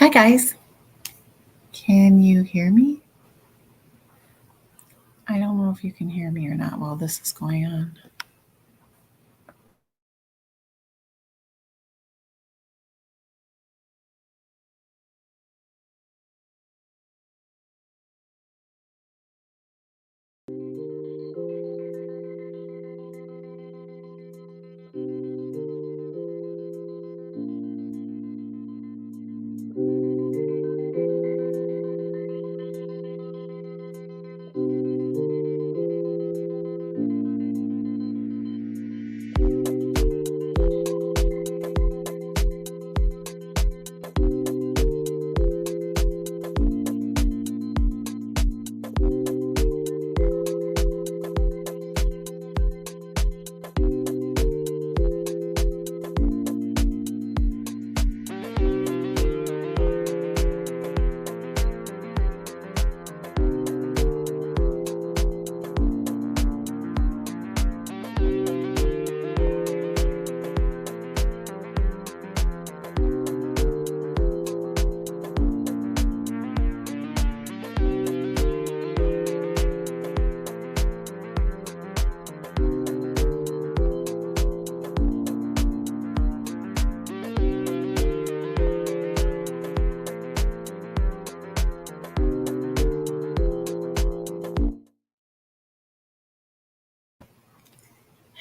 Hi, guys. Can you hear me? I don't know if you can hear me or not while this is going on.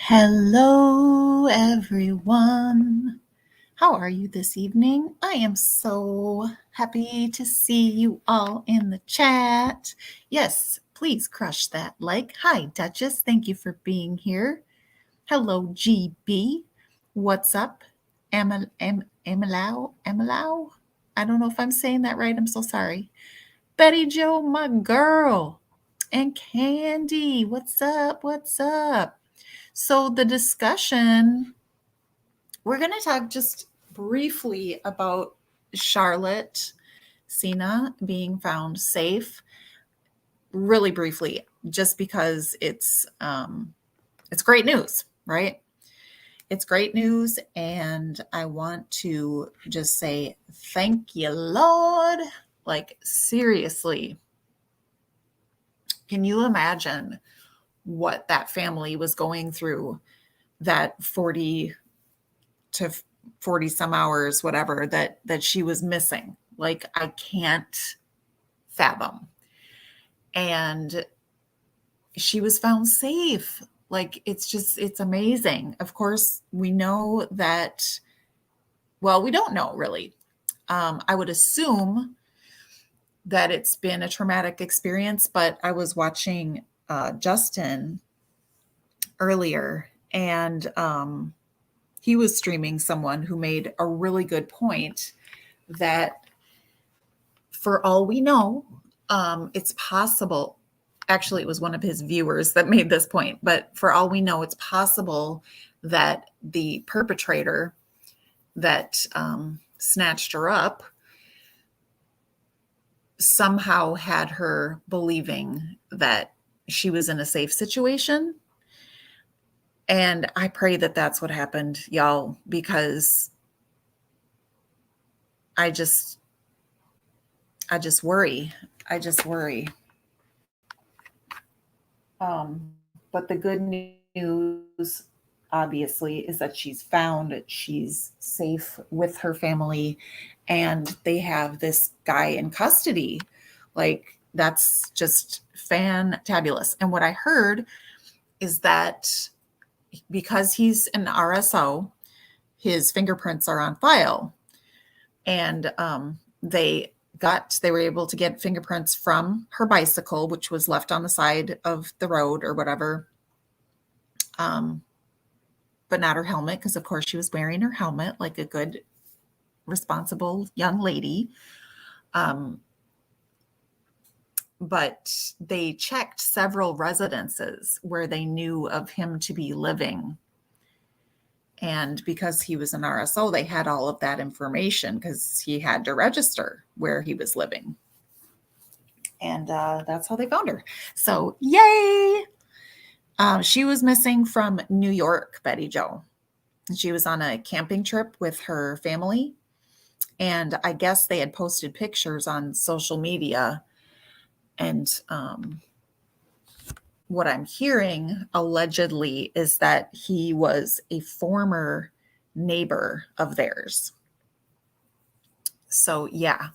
Hello, everyone. How are you this evening? I am so happy to see you all in the chat. Yes, please crush that like. Hi, Duchess. Thank you for being here. Hello, GB. What's up? Emilau? I don't know if I'm saying that right. I'm so sorry. Betty Joe, my girl. And Candy, what's up? What's up? So, the discussion, we're going to talk just briefly about Charlotte Sena being found safe, really briefly, just because it's great news, right? It's great news, and I want to just say thank you, Lord. Like, seriously, can you imagine what that family was going through that 40 to 40 some hours, whatever, that she was missing? Like, I can't fathom. And she was found safe. Like, it's amazing. Of course, we know that, well, we don't know really. I would assume that it's been a traumatic experience, but I was watching Justin earlier, and he was streaming someone who made a really good point that for all we know, it's possible. Actually, it was one of his viewers that made this point, but for all we know, it's possible that the perpetrator that snatched her up somehow had her believing that she was in a safe situation. And I pray that that's what happened, y'all, because I just worry. I just worry. But the good news, obviously, is that she's found, she's safe with her family, and they have this guy in custody. Like, that's just fantabulous. And what I heard is that because he's an RSO, his fingerprints are on file. And they were able to get fingerprints from her bicycle, which was left on the side of the road or whatever, but not her helmet, because of course she was wearing her helmet like a good, responsible young lady. But they checked several residences where they knew of him to be living. And because he was an RSO, they had all of that information because he had to register where he was living. And that's how they found her. So, yay! She was missing from New York, Betty Joe. She was on a camping trip with her family. And I guess they had posted pictures on social media. And what I'm hearing allegedly is that he was a former neighbor of theirs. So, yeah.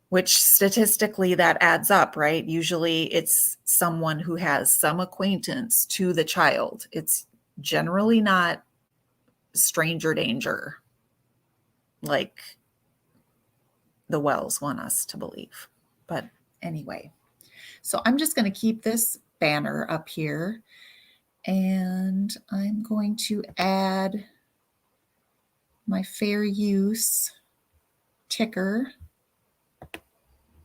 Which statistically that adds up, right? Usually it's someone who has some acquaintance to the child. It's generally not stranger danger like the Wells want us to believe. But anyway, so I'm just going to keep this banner up here, and I'm going to add my fair use ticker.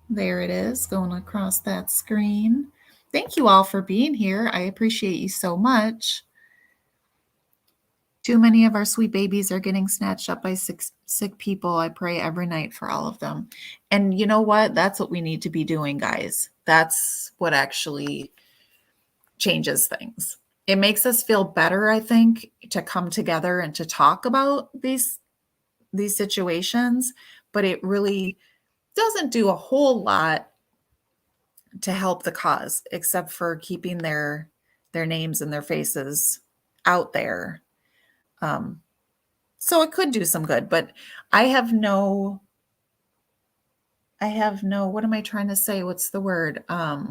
There it is, going across that screen. Thank you all for being here. I appreciate you so much. Too many of our sweet babies are getting snatched up by sick people. I pray every night for all of them. And you know what? That's what we need to be doing, guys. That's what actually changes things. It makes us feel better, I think, to come together and to talk about these situations, but it really doesn't do a whole lot to help the cause, except for keeping their names and their faces out there. So it could do some good, but I have no, what am I trying to say? What's the word? I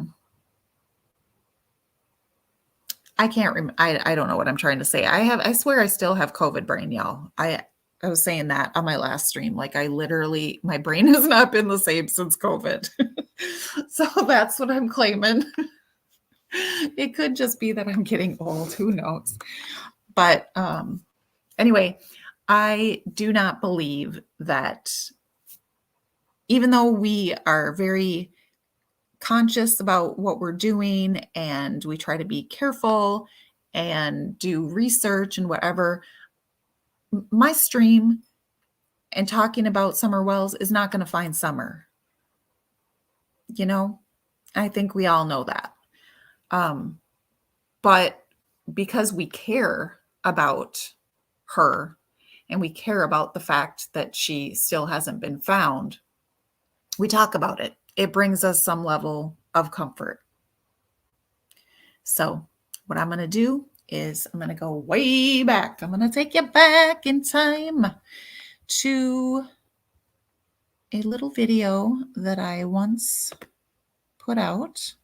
can't remember. I don't know what I'm trying to say. I swear I still have COVID brain, y'all. I was saying that on my last stream. Like I literally, my brain has not been the same since COVID. So that's what I'm claiming. It could just be that I'm getting old. Who knows? But anyway, I do not believe that, even though we are very conscious about what we're doing and we try to be careful and do research and whatever, my stream and talking about Summer Wells is not going to find Summer. You know, I think we all know that. But because we care about her and we care about the fact that she still hasn't been found, we talk about it. It brings us some level of comfort. So what I'm going to do is I'm going to go way back. I'm going to take you back in time to a little video that I once put out.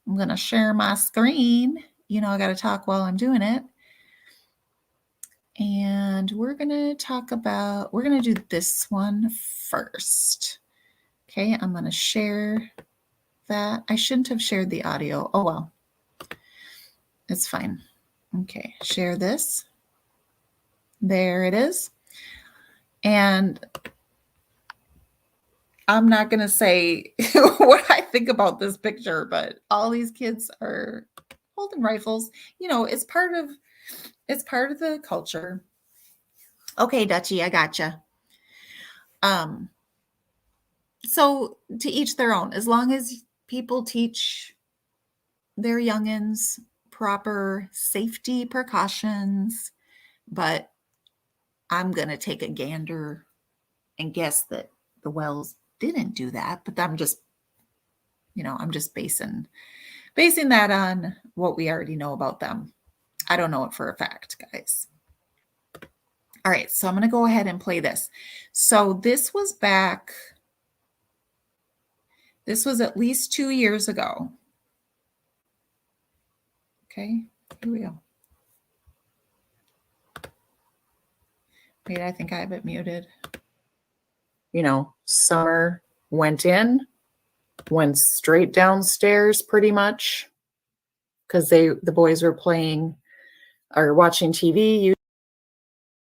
I'm going to share my screen. You know, I got to talk while I'm doing it. And we're going to do this one first. Okay, I'm going to share that. I shouldn't have shared the audio. Oh, well, it's fine. Okay, share this. There it is. And I'm not going to say what I think about this picture, but all these kids are holding rifles. You know, it's part of the culture. Okay, Dutchie, I gotcha. So to each their own, as long as people teach their youngins proper safety precautions, but I'm going to take a gander and guess that the Wells didn't do that, but I'm just basing that on what we already know about them. I don't know it for a fact, guys. All right, so I'm going to go ahead and play this. So this was at least 2 years ago. Okay, here we go. Wait, I think I have it muted. You know, Summer went straight downstairs pretty much because the boys were playing or watching TV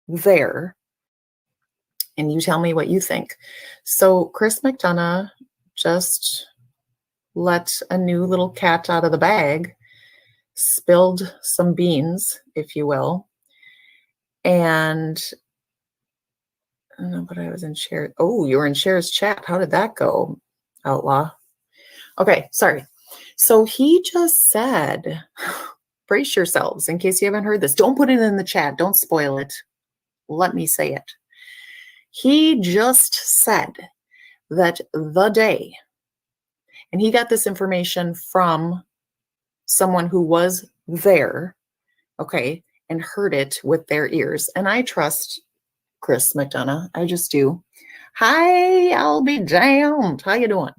there. And you tell me what you think. So Chris McDonough just let a new little cat out of the bag, spilled some beans, if you will. And I don't know, but I was in Cher. Oh, you were in Cher's chat. How did that go, Outlaw? Okay, sorry. So he just said, brace yourselves in case you haven't heard this. Don't put it in the chat. Don't spoil it. Let me say it. He just said that the day, and he got this information from someone who was there, okay, and heard it with their ears. And I trust Chris McDonough. I just do. Hi, I'll be damned. How you doing?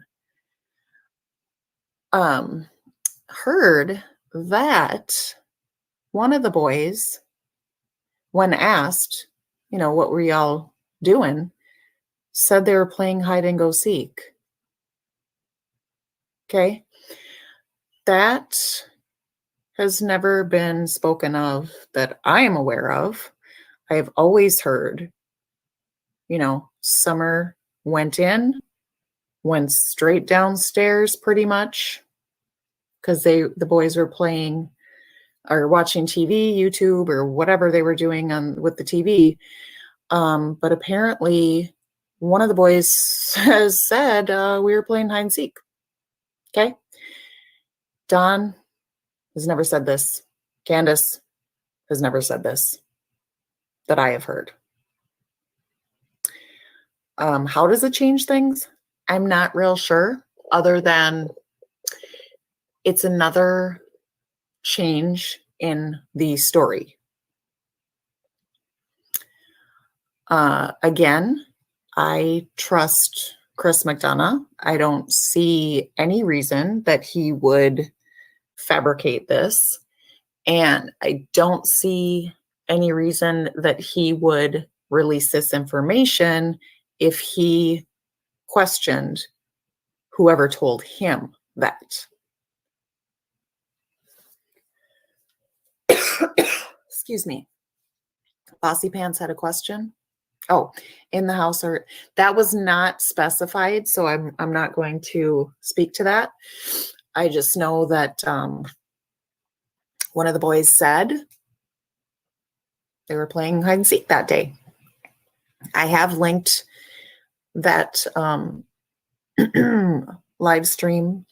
Heard that one of the boys, when asked, what were y'all doing, said they were playing hide and go seek. Okay. That has never been spoken of that I am aware of. I have always heard, Summer went in, went straight downstairs pretty much, because the boys were playing or watching TV, YouTube, or whatever they were doing with the TV. But apparently one of the boys has said we were playing hide and seek. Okay. Don has never said this. Candace has never said this that I have heard. How does it change things? I'm not real sure, other than it's another change in the story. Again, I trust Chris McDonough. I don't see any reason that he would fabricate this. And I don't see any reason that he would release this information if he questioned whoever told him that. Excuse me. Bossy Pants had a question. Oh, in the house, or that was not specified, so I'm not going to speak to that. I just know that one of the boys said they were playing hide and seek that day. I have linked that live stream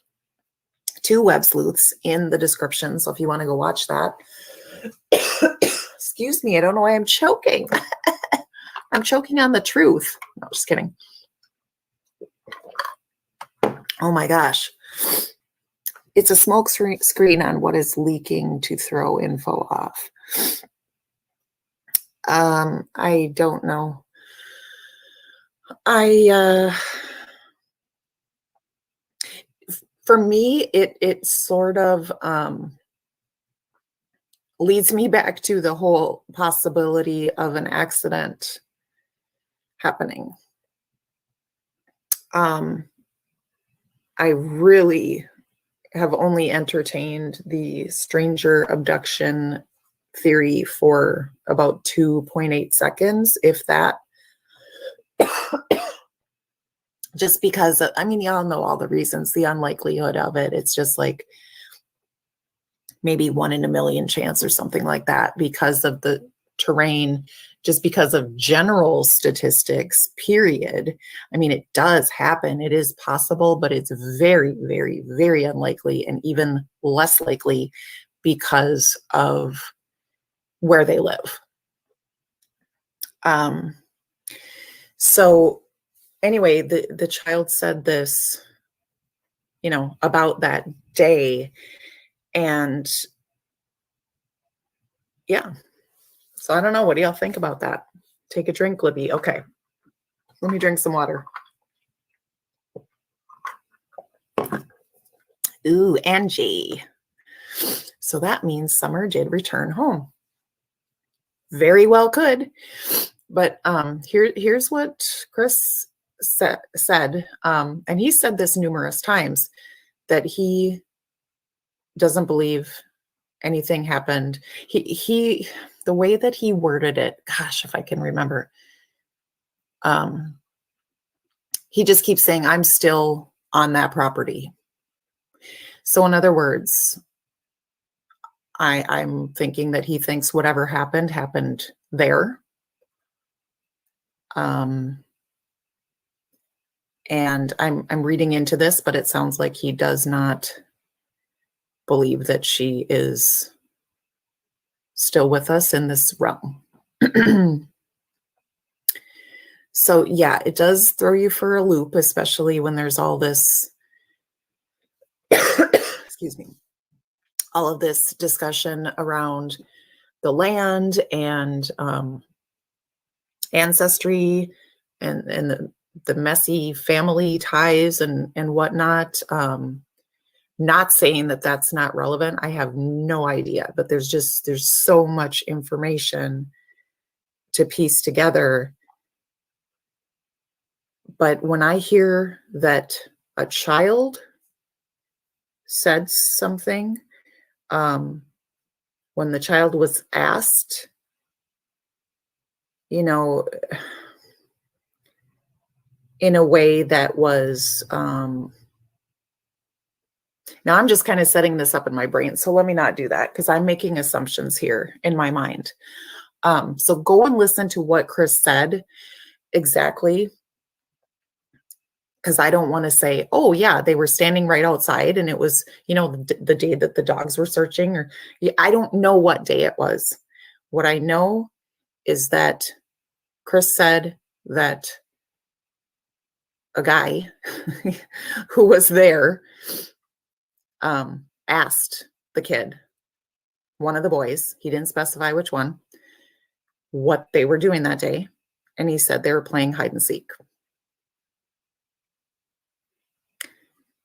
to Web Sleuths in the description, so if you want to go watch that. Excuse me, I don't know why I'm choking. I'm choking on the truth. No, just kidding. Oh my gosh. It's a smoke screen on what is leaking to throw info off. I don't know. For me, it sort of leads me back to the whole possibility of an accident happening. I really have only entertained the stranger abduction theory for about 2.8 seconds, if that. Just because, y'all know all the reasons, the unlikelihood of it. It's just like maybe 1 in a million chance or something like that, because of the terrain, just because of general statistics, period. It does happen. It is possible, but it's very, very, very unlikely, and even less likely because of where they live. So anyway, the child said this, about that day. And yeah, so I don't know. What do y'all think about that? Take a drink, Libby. Okay. Let me drink some water. Ooh, Angie. So that means Summer did return home. Very well could. But here's what Chris said. And he said this numerous times, that he doesn't believe anything happened. He the way that he worded it, gosh, if I can remember, he just keeps saying, I'm still on that property. So in other words, I'm thinking that he thinks whatever happened there. And I'm reading into this, but it sounds like he does not believe that she is still with us in this realm. So yeah, it does throw you for a loop, especially when there's all this, excuse me, all of this discussion around the land and ancestry and the messy family ties and whatnot. Not saying that that's not relevant. I have no idea, but there's so much information to piece together. But when I hear that a child said something, when the child was asked, you know, in a way that was, now I'm just kind of setting this up in my brain. So let me not do that because I'm making assumptions here in my mind. So go and listen to what Chris said exactly, because I don't want to say, oh yeah, they were standing right outside and it was, the day that the dogs were searching, or I don't know what day it was. What I know is that Chris said that a guy who was there asked the kid, one of the boys, he didn't specify which one, what they were doing that day. And he said they were playing hide and seek.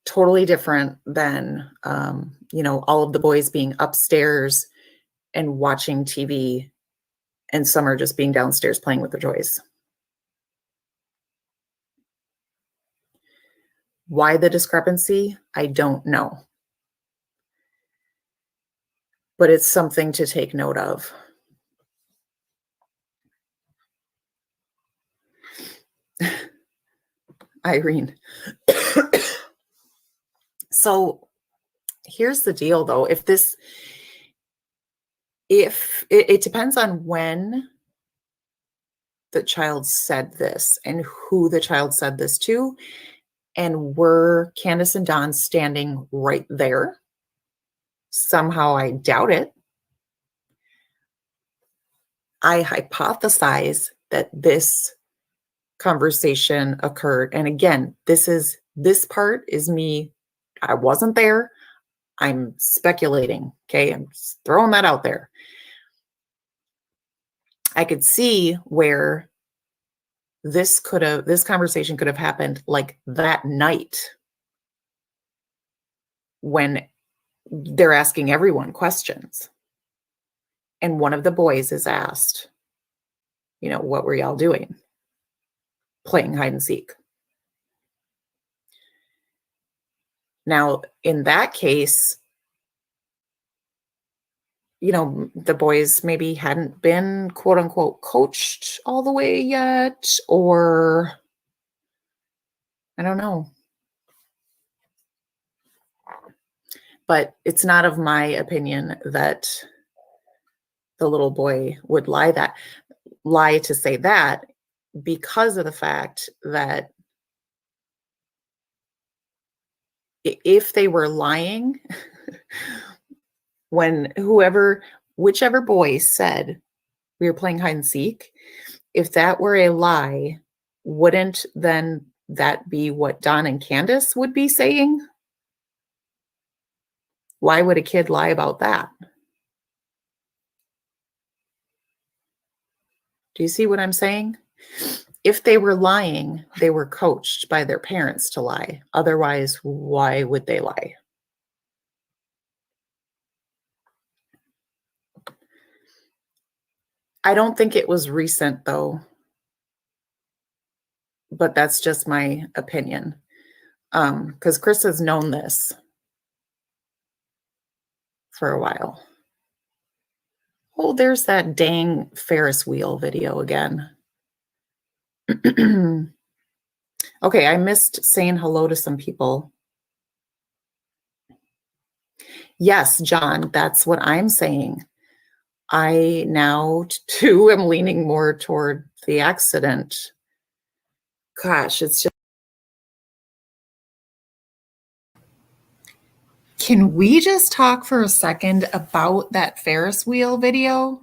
Totally different than, all of the boys being upstairs and watching TV and some are just being downstairs playing with their toys. Why the discrepancy? I don't know. But it's something to take note of. Irene. So here's the deal though. If it depends on when the child said this and who the child said this to, and were Candace and Don standing right there? Somehow I doubt it. I hypothesize that this conversation occurred. And again, this part is me. I wasn't there. I'm speculating. Okay. I'm just throwing that out there. I could see where this conversation could have happened like that night when they're asking everyone questions. And one of the boys is asked, what were y'all doing? Playing hide and seek. Now, in that case, the boys maybe hadn't been quote unquote coached all the way yet, or I don't know. But it's not of my opinion that the little boy would lie to say that, because of the fact that if they were lying, when whichever boy said we were playing hide and seek, if that were a lie, wouldn't then that be what Don and Candace would be saying? Why would a kid lie about that? Do you see what I'm saying? If they were lying, they were coached by their parents to lie. Otherwise, why would they lie? I don't think it was recent, though. But that's just my opinion. Because Chris has known this for a while. Oh, there's that dang Ferris wheel video again. Okay, I missed saying hello to some people. Yes, John, that's what I'm saying. I now too am leaning more toward the accident. Gosh, it's just. Can we just talk for a second about that Ferris wheel video?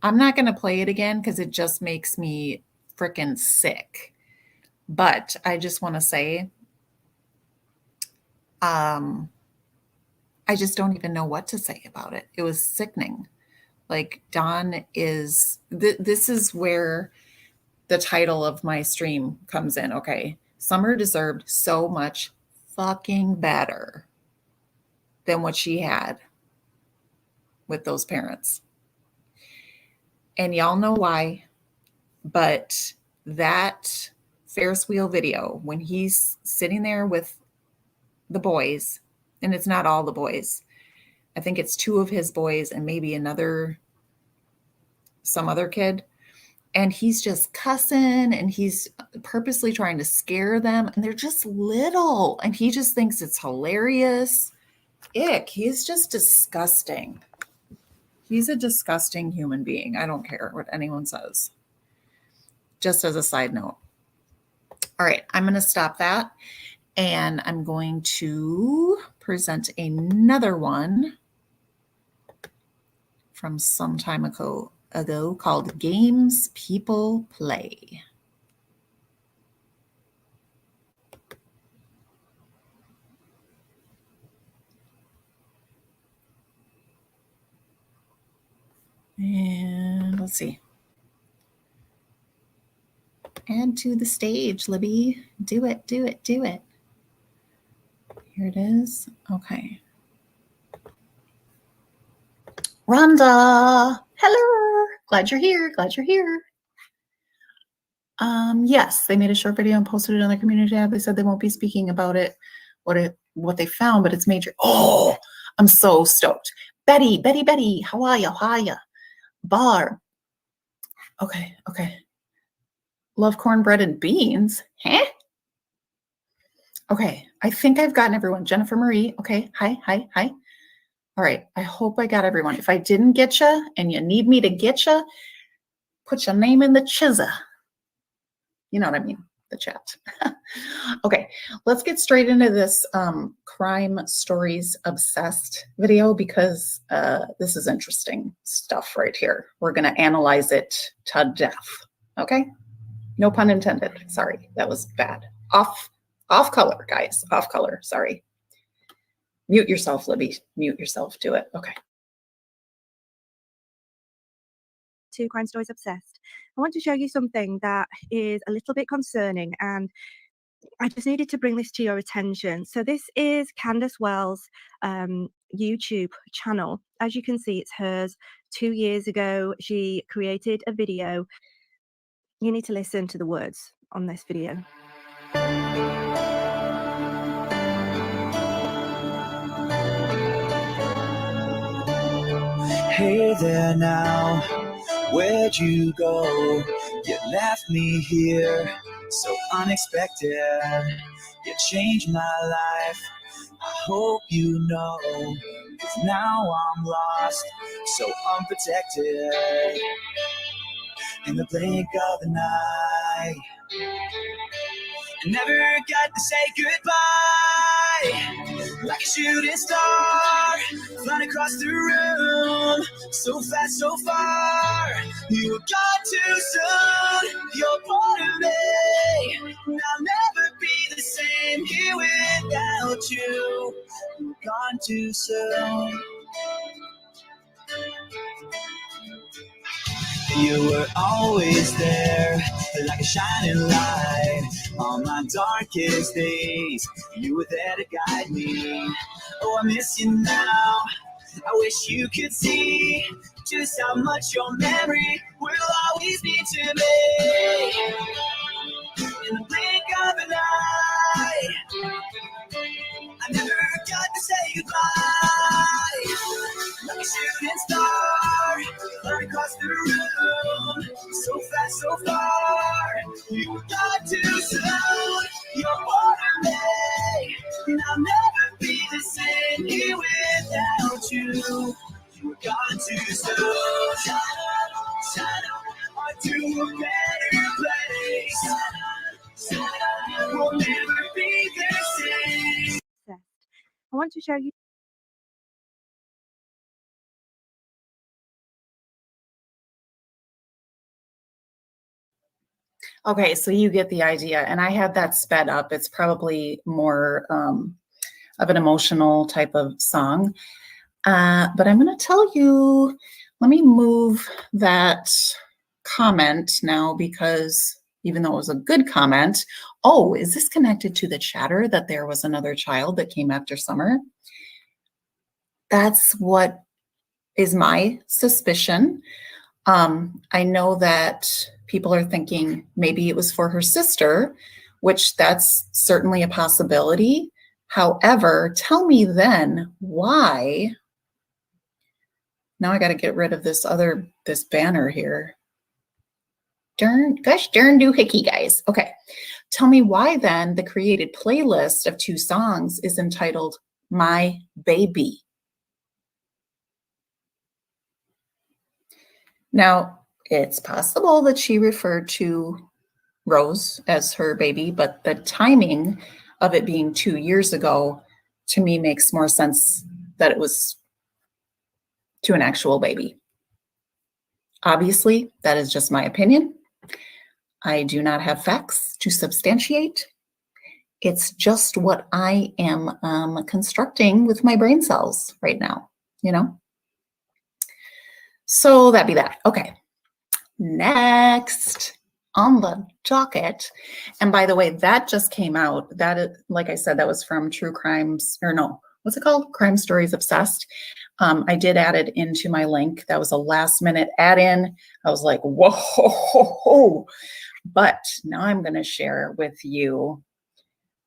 I'm not going to play it again because it just makes me freaking sick. But I just want to say, I just don't even know what to say about it. It was sickening. Like Don is, this is where the title of my stream comes in. Okay. Summer deserved so much fucking better than what she had with those parents. And y'all know why, but that Ferris wheel video, when he's sitting there with the boys, and it's not all the boys, I think it's two of his boys and maybe some other kid. And he's just cussing and he's purposely trying to scare them. And they're just little. And he just thinks it's hilarious. Ick. He's just disgusting. He's a disgusting human being. I don't care what anyone says. Just as a side note. All right. I'm going to stop that. And I'm going to present another one from some time ago called Games People Play. And let's see. Add to the stage, Libby. Do it, do it, do it. Here it is. Okay. Rhonda, hello. Glad you're here. Glad you're here. Yes, they made a short video and posted it on their community tab. They said they won't be speaking about it, what they found, but it's major. Oh, I'm so stoked. Betty, how are you? How are you? Barb. Okay. Love cornbread and beans. Huh? Okay, I think I've gotten everyone. Jennifer Marie. Okay, hi. All right, I hope I got everyone. If I didn't get you and you need me to get you, put your name in the chizza. You know what I mean, the chat. Okay, let's get straight into this crime stories obsessed video because this is interesting stuff right here. We're going to analyze it to death. Okay, no pun intended. Sorry, that was bad. Off color, guys. Off color. Sorry. Mute yourself, Libby. Mute yourself. Do it. Okay. To Crime Stories Obsessed. I want to show you something that is a little bit concerning, and I just needed to bring this to your attention. So this is Candace Wells' YouTube channel. As you can see, it's hers. 2 years ago, she created a video. You need to listen to the words on this video. Hey there now, where'd you go? You left me here, so unexpected. You changed my life, I hope you know. 'Cause now I'm lost, so unprotected. In the blink of the night, I never got to say goodbye. Like a shooting star, flying across the room, so fast, so far. You were gone too soon, you're part of me, and I'll never be the same here without you. You were gone too soon. You were always there, like a shining light. On my darkest days, you were there to guide me. Oh, I miss you now. I wish you could see just how much your memory will always mean to me. In the blink of an eye, I never got to say goodbye. Like a shooting star, flying across the room, so fast, so far. You got too soon, you're part of me, and I'll never be the same here without you. You were gone too soon. Shadow, onto a better place. We'll never be the same. I want to show you. Okay, so you get the idea. And I had that sped up. It's probably more of an emotional type of song. But I'm going to tell you, let me move that comment now because even though it was a good comment, oh, is this connected to the chatter that there was another child that came after Summer? That's what is my suspicion. I know that people are thinking maybe it was for her sister, which that's certainly a possibility. However, tell me then why. Now I got to get rid of this banner here. Gosh darn doohickey, guys. Okay. Tell me why then the created playlist of 2 songs is entitled My Baby. Now, it's possible that she referred to Rose as her baby, but the timing of it being 2 years ago to me makes more sense that it was to an actual baby. Obviously, that is just my opinion. I do not have facts to substantiate. It's just what I am constructing with my brain cells right now, you know? So that be that. Okay. Next on the docket, and by the way, that just came out. That is, like I said, that was from True Crimes, or no, what's it called? Crime Stories Obsessed. I did add it into my link. That was a last minute add in. I was like, whoa. But now I'm going to share with you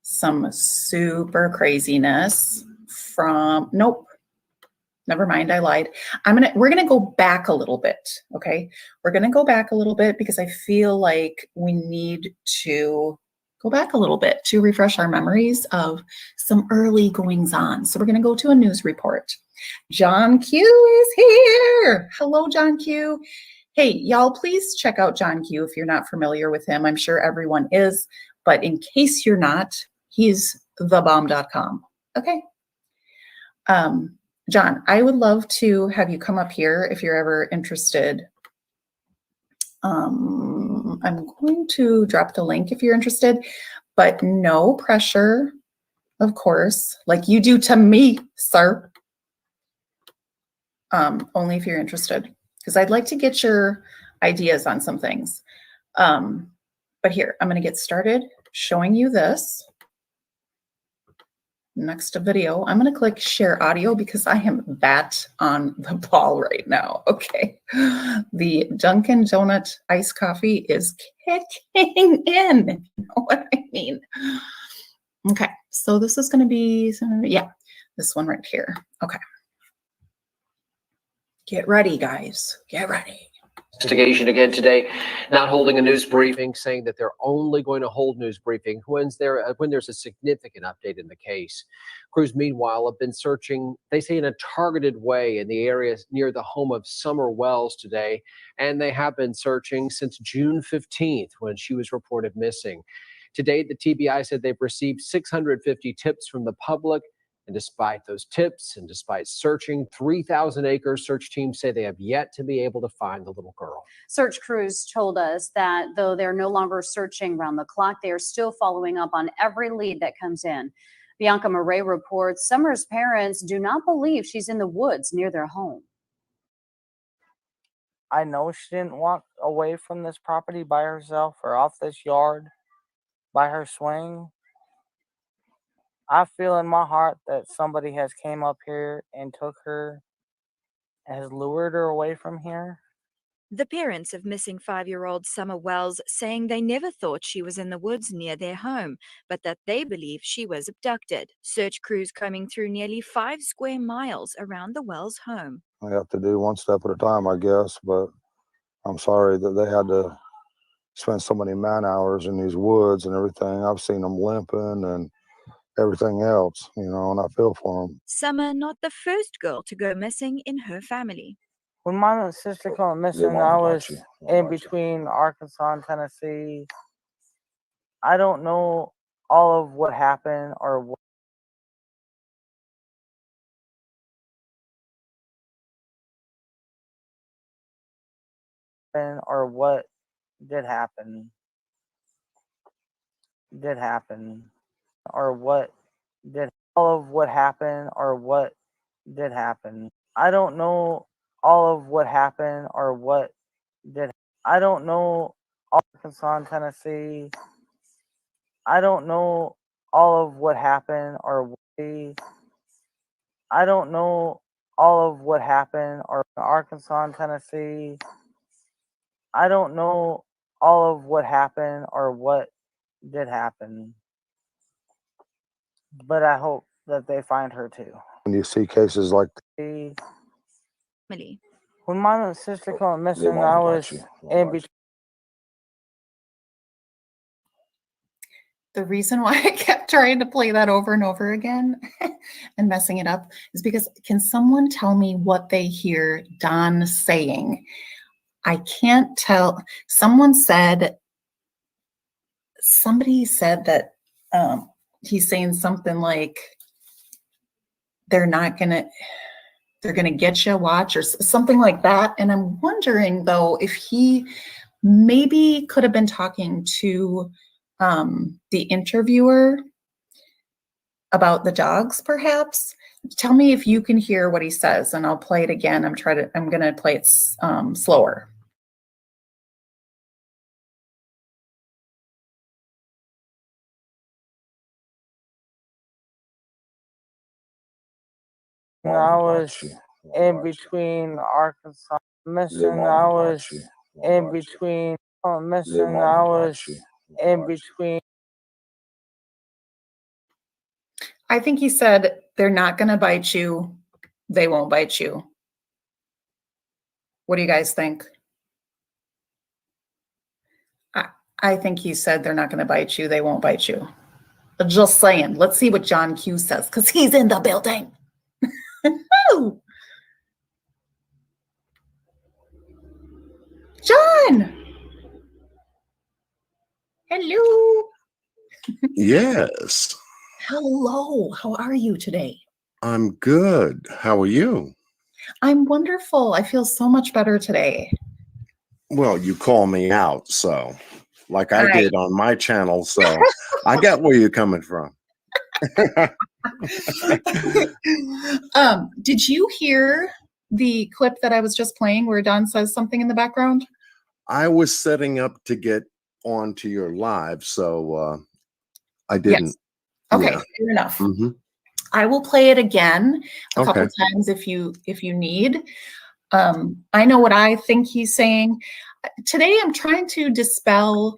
some super craziness from, nope, never mind, I lied. We're gonna go back a little bit, okay? We're gonna go back a little bit because I feel like we need to go back a little bit to refresh our memories of some early goings on. So we're gonna go to a news report. John Q is here. Hello, John Q. Hey, y'all, please check out John Q if you're not familiar with him. I'm sure everyone is, but in case you're not, he's thebomb.com. Okay. John, I would love to have you come up here if you're ever interested. I'm going to drop the link if you're interested, but no pressure, of course, like you do to me, sir. Only if you're interested, because I'd like to get your ideas on some things. But here, I'm going to get started showing you this. Next video, I'm going to click share audio because I am that on the ball right now. Okay. The Dunkin' Donut iced coffee is kicking in. You know what I mean? Okay. So this is going to be, yeah, this one right here. Okay. Get ready, guys. Get ready. Investigation again today, not holding a news briefing, saying that they're only going to hold news briefing when there's a significant update in the case. Crews, meanwhile, have been searching, they say, in a targeted way in the area near the home of Summer Wells today, and they have been searching since June 15th when she was reported missing. To date, the TBI said they've received 650 tips from the public. And despite those tips and despite searching 3,000 acres, search teams say they have yet to be able to find the little girl. Search crews told us that though they're no longer searching round the clock, they are still following up on every lead that comes in. Bianca Murray reports Summer's parents do not believe she's in the woods near their home. I know she didn't walk away from this property by herself or off this yard by her swing. I feel in my heart that somebody has came up here and took her, has lured her away from here. The parents of missing 5-year-old Summer Wells saying they never thought she was in the woods near their home, but that they believe she was abducted. Search crews combing through nearly 5 square miles around the Wells home. I have to do one step at a time, I guess, but I'm sorry that they had to spend so many man hours in these woods and everything. I've seen them limping and everything else, you know, and I feel for them. Summer not the first girl to go missing in her family. When my sister went missing, I was in between Arkansas and Tennessee. I don't know all of what happened or what did happen. did happen, or what did all of what happened, or what did happen. I don't know all of what happened or what did. I don't know Arkansas and Tennessee. I don't know all of what happened or what. I don't know all of what happened or Arkansas and Tennessee. I don't know all of what happened or what did happen. But I hope that they find her too. When you see cases like Family. When my sister went they missing, won't I bite was you. in between. The reason why I kept trying to play that over and over again and messing it up is because can someone tell me what they hear Don saying? I can't tell. Somebody said that he's saying something like they're gonna get you, watch, or something like that. And I'm wondering though if he maybe could have been talking to the interviewer about the dogs, perhaps. Tell me if you can hear what he says, and I'll play it again. I'm gonna play it slower. I was in between Arkansas missing. I was in between missing. I was in between. I think he said, they're not gonna bite you. They won't bite you. What do you guys think? I think he said they're not gonna bite you. They won't bite you. Just saying. Let's see what John Q says, because he's in the building. John! Hello. Yes, Hello. How are you today? I'm good. How are you? I'm wonderful. I feel so much better today. Well, you call me out, so like I I- did on my channel, so I get where you're coming from. Did you hear the clip that I was just playing where Don says something in the background? I was setting up to get onto your live, so I didn't. Yes. Okay, Yeah. fair enough. Mhm. I will play it again a couple Okay. times if you need. I know what I think he's saying. Today I'm trying to dispel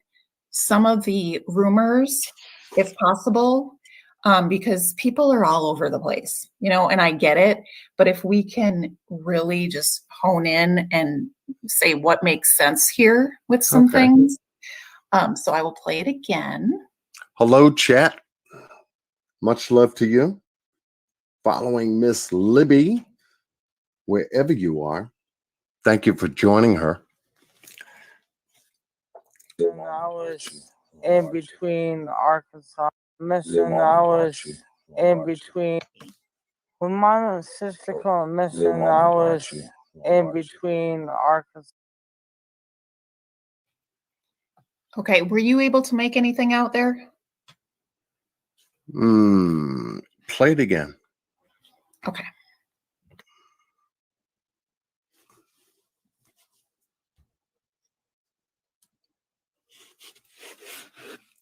some of the rumors, if possible, because people are all over the place, and I get it. But if we can really just hone in and say what makes sense here with some Okay. things. So I will play it again. Hello, chat. Much love to you. Following Miss Libby, wherever you are. Thank you for joining her. I was in between Arkansas missing. I was in between. When my sister went missing, I was in between Arkansas. Okay, were you able to make anything out there? Play it again. Okay.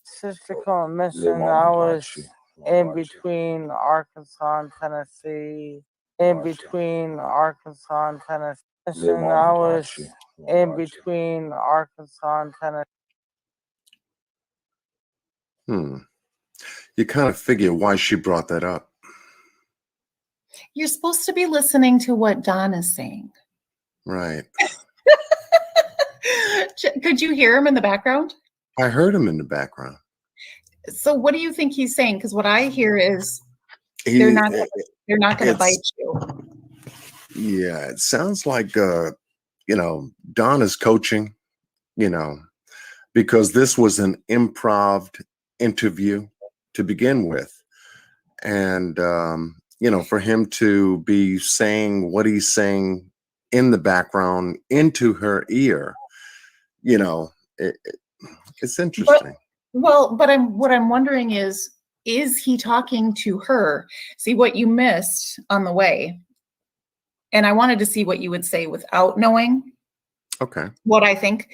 Sister went missing. I was in between Arkansas and Tennessee. In between Arkansas and Tennessee. Missing. I was in between Arkansas and Tennessee. You kind of figure why she brought that up. You're supposed to be listening to what Don is saying. Right. Could you hear him in the background? I heard him in the background. So what do you think he's saying? Because what I hear is they're not going to bite you. Yeah, it sounds like Don is coaching, because this was an improv interview to begin with. And for him to be saying what he's saying in the background into her ear, it's interesting. Well, but what I'm wondering is he talking to her? See what you missed on the way. And I wanted to see what you would say without knowing Okay. what I think,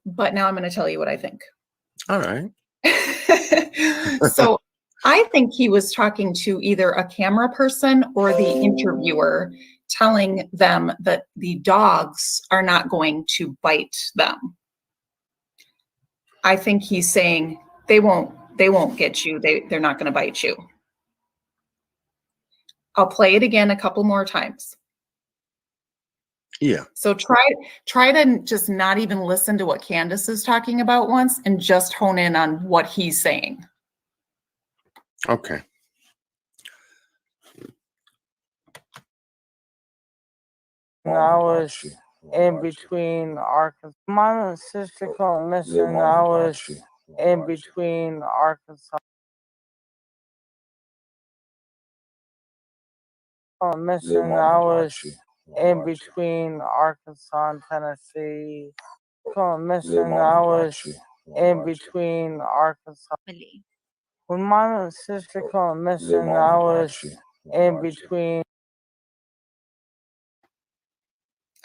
but now I'm going to tell you what I think. All right. So I think he was talking to either a camera person or the interviewer, telling them that the dogs are not going to bite them. I think he's saying they won't get you. They're not going to bite you. I'll play it again a couple more times. Yeah. So try to just not even listen to what Candace is talking about once and just hone in on what he's saying. Okay. I was in between Arkansas. My sister called missing. I was in between Arkansas. Missing. I was in between Arkansas and Tennessee. Missing. I was in between Arkansas. When my sister called missing, I was in between.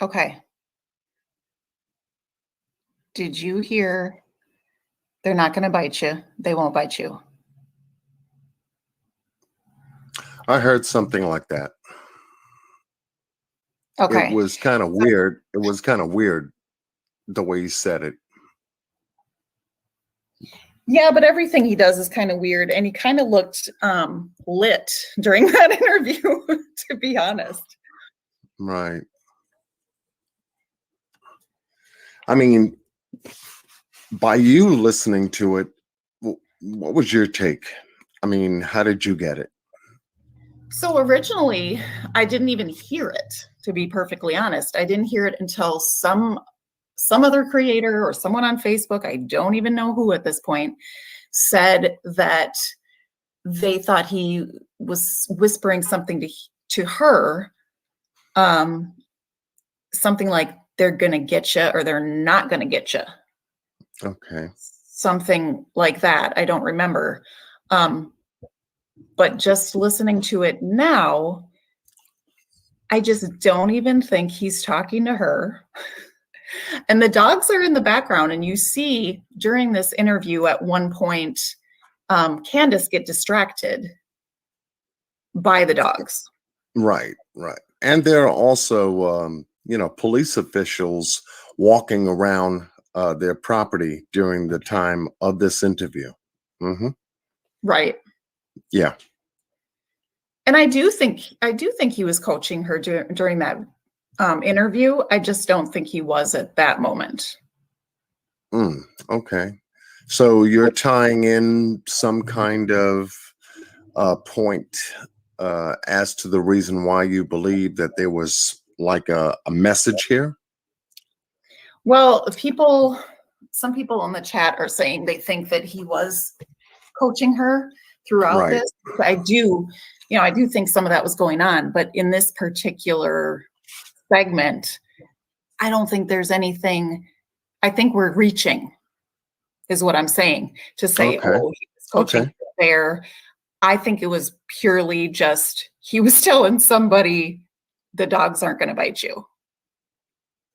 Okay. Did you hear? They're not going to bite you. They won't bite you. I heard something like that. Okay. It was kind of weird. It was kind of weird the way he said it. Yeah, but everything he does is kind of weird, and he kind of looked lit during that interview, to be honest. Right. I mean, by you listening to it, what was your take? I mean, how did you get it? So originally, I didn't even hear it, to be perfectly honest. I didn't hear it until some other creator or someone on Facebook, I don't even know who at this point, said that they thought he was whispering something to her, something like they're gonna get you or they're not gonna get you. Okay. Something like that. I don't remember. But just listening to it now, I just don't even think he's talking to her. And the dogs are in the background, and you see during this interview at one point, Candace get distracted by the dogs. Right, right. And there are also, police officials walking around their property during the time of this interview. Mm-hmm. Right. Yeah. And I do think he was coaching her during that interview. I just don't think he was at that moment. Okay. So you're tying in some kind of point as to the reason why you believe that there was like a message here? Well, some people in the chat are saying they think that he was coaching her throughout Right. this. I do think some of that was going on, but in this particular segment, I don't think there's anything. I think we're reaching, is what I'm saying, to say, Okay. oh, he was coaching Okay. her there. I think it was purely just he was telling somebody the dogs aren't going to bite you.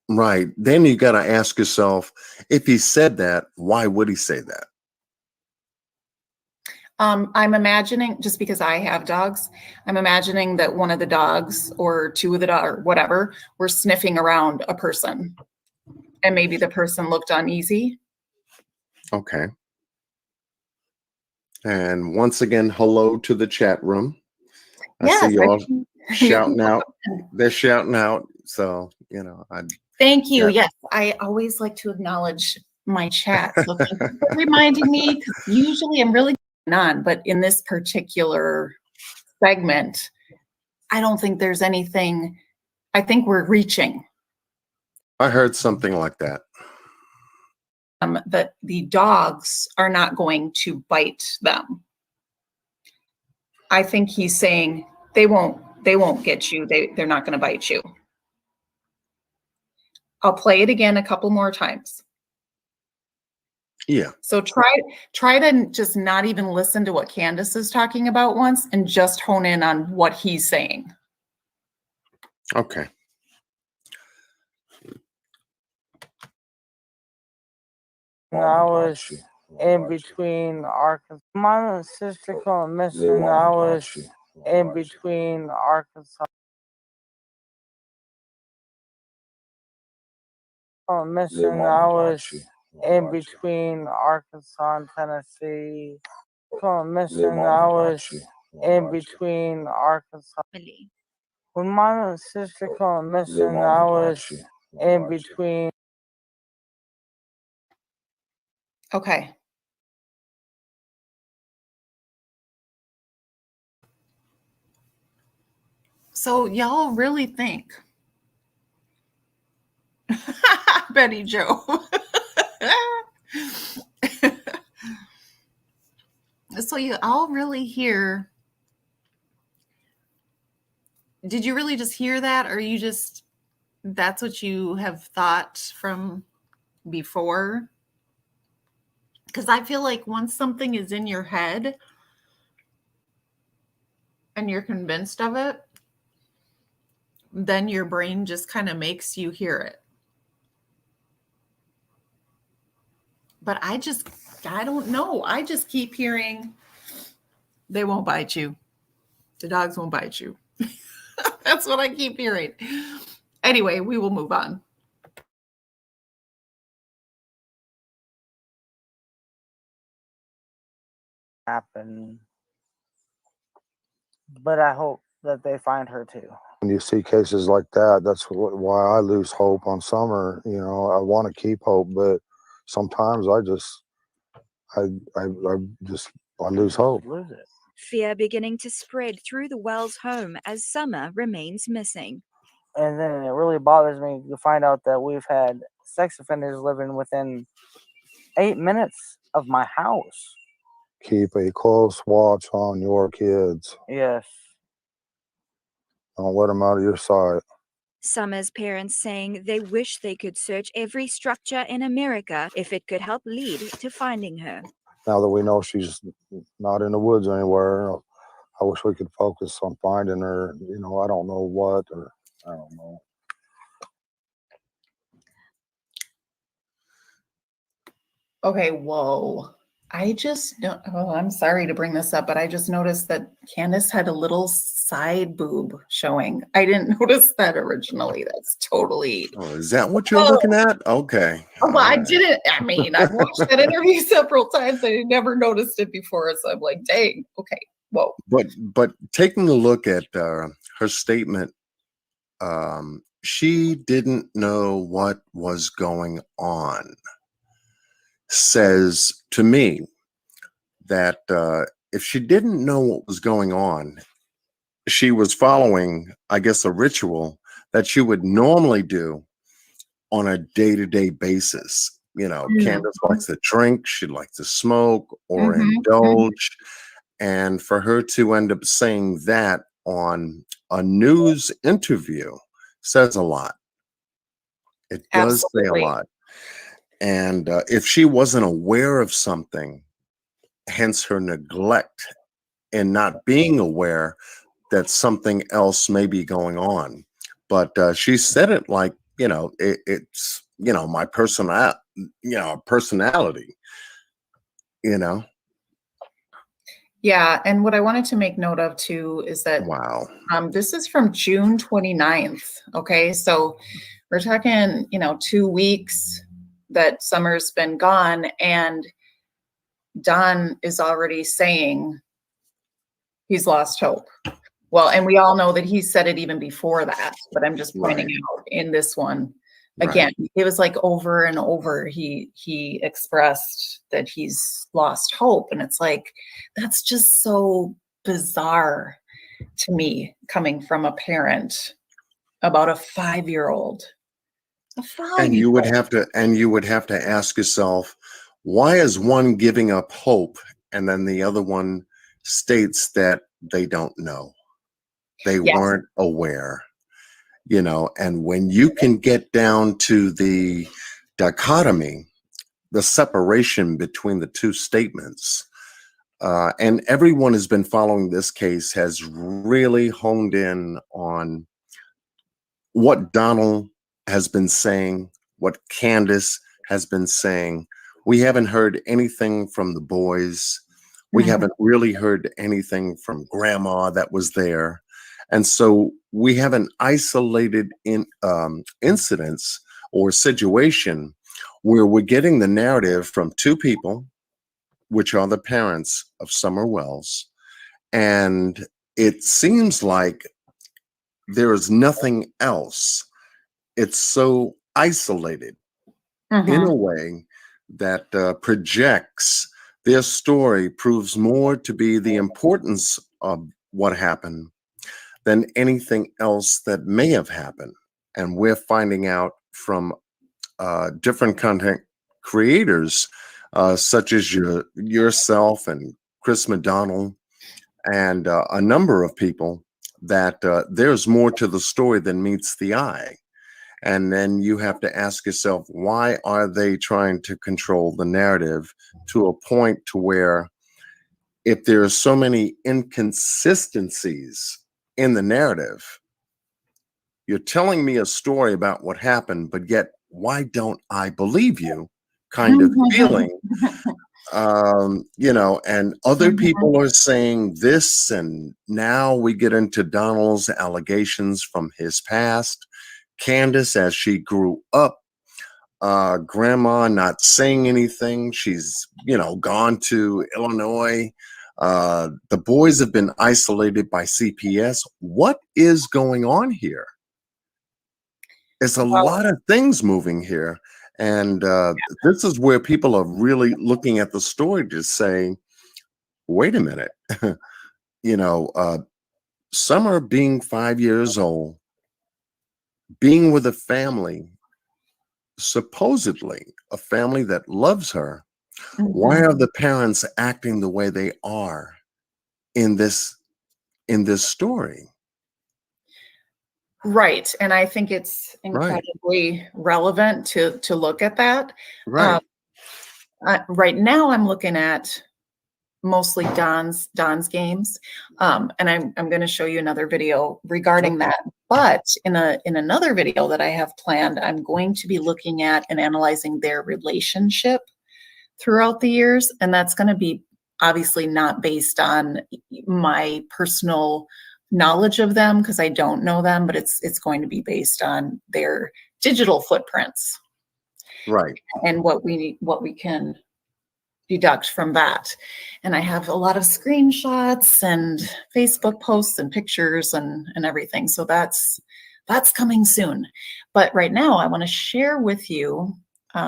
Right. Then you got to ask yourself, if he said that, why would he say that? I'm imagining, just because I have dogs, I'm imagining that one of the dogs or two of the dogs or whatever were sniffing around a person, and maybe the person looked uneasy. Okay. And once again, hello to the chat room. I see y'all shouting out. They're shouting out. So, Thank you. Yes, I always like to acknowledge my chat. So thank you for reminding me, because usually I'm really on, but in this particular segment, I don't think there's anything. I think we're reaching. I heard something like that. That the dogs are not going to bite them. I think he's saying they won't get you. They're not going to bite you. I'll play it again a couple more times. Yeah. So try to just not even listen to what Candace is talking about once and just hone in on what he's saying. Okay. I was in between Arkansas. My sister called missing. I was in between Arkansas. Missing. I was in between Arkansas and Tennessee. Missing. I was in between Arkansas. When my sister called missing, I was in between. Okay. So y'all really think Betty Joe. So you all really hear, did you really just hear that, or you just, that's what you have thought from before? Because I feel like once something is in your head and you're convinced of it, then your brain just kind of makes you hear it. But I don't know. I just keep hearing, they won't bite you. The dogs won't bite you. That's what I keep hearing. Anyway, we will move on. Happen. But I hope that they find her too. When you see cases like that, that's why I lose hope on Summer. You know, I want to keep hope, but sometimes I lose hope. Lose it. Fear beginning to spread through the Wells home as Summer remains missing. And then it really bothers me to find out that we've had sex offenders living within 8 minutes of my house. Keep a close watch on your kids. Yes. Don't let them out of your sight. Summer's parents saying they wish they could search every structure in America if it could help lead to finding her. Now that we know she's not in the woods anywhere, I wish we could focus on finding her. You know, I don't know what, or I don't know. Okay, whoa. I just don't, oh, I'm sorry to bring this up, but I just noticed that Candace had a little side boob showing. I didn't notice that originally. That's totally. Oh, is that what you're looking at? Okay. Well, I didn't. I mean, I've watched that interview several times. I never noticed it before. So I'm like, dang, okay, whoa. But taking a look at her statement, she didn't know what was going on. Says to me that if she didn't know what was going on, she was following, I guess, a ritual that she would normally do on a day-to-day basis. You know, Candace likes to drink, she likes to smoke or indulge. And for her to end up saying that on a news interview says a lot. It does say a lot. And if she wasn't aware of something, hence her neglect and not being aware that something else may be going on. But she said it like, you know, it's, you know, my personality, you know. Yeah, and what I wanted to make note of too is that this is from June 29th. Okay, so we're talking, you know, 2 weeks that Summer's been gone, and Don is already saying he's lost hope. Well, and we all know that he said it even before that, but I'm just pointing out in this one again, it was like over and over he expressed that he's lost hope, and it's like that's just so bizarre to me coming from a parent about a 5-year-old. And you would have to ask yourself, why is one giving up hope and then the other one states that they don't know, they weren't aware, you know? And when you can get down to the dichotomy the separation between the two statements. And everyone has been following this case has really honed in on what Donald has been saying, what Candace has been saying. We haven't heard anything from the boys. We haven't really heard anything from grandma that was there. And so we have an isolated incidents or situation where we're getting the narrative from two people, which are the parents of Summer Wells. And it seems like there is nothing else. It's so isolated in a way that projects their story, proves more to be the importance of what happened than anything else that may have happened. And we're finding out from different content creators, such as yourself and Chris McDonald, and a number of people, that there's more to the story than meets the eye. And then you have to ask yourself, why are they trying to control the narrative to a point to where, if there are so many inconsistencies in the narrative, you're telling me a story about what happened, but yet why don't I believe you kind of feeling. And other people are saying this, and now we get into Donald's allegations from his past. Candace, as she grew up, grandma not saying anything. She's, gone to Illinois. The boys have been isolated by CPS. What is going on here? It's a lot of things moving here. And this is where people are really looking at the story to say, wait a minute, Summer being 5 years old, being with a family, supposedly a family that loves her. Why are the parents acting the way they are in this story? Right. And I think it's incredibly relevant to look at that. Right. Right now I'm looking at mostly Don's games. And I'm going to show you another video regarding that. But in another video that I have planned, I'm going to be looking at and analyzing their relationship throughout the years. And that's going to be obviously not based on my personal knowledge of them, because I don't know them, but it's going to be based on their digital footprints. Right. And what we can deduct from that. And I have a lot of screenshots and Facebook posts and pictures and everything. So that's coming soon. But right now I want to share with you.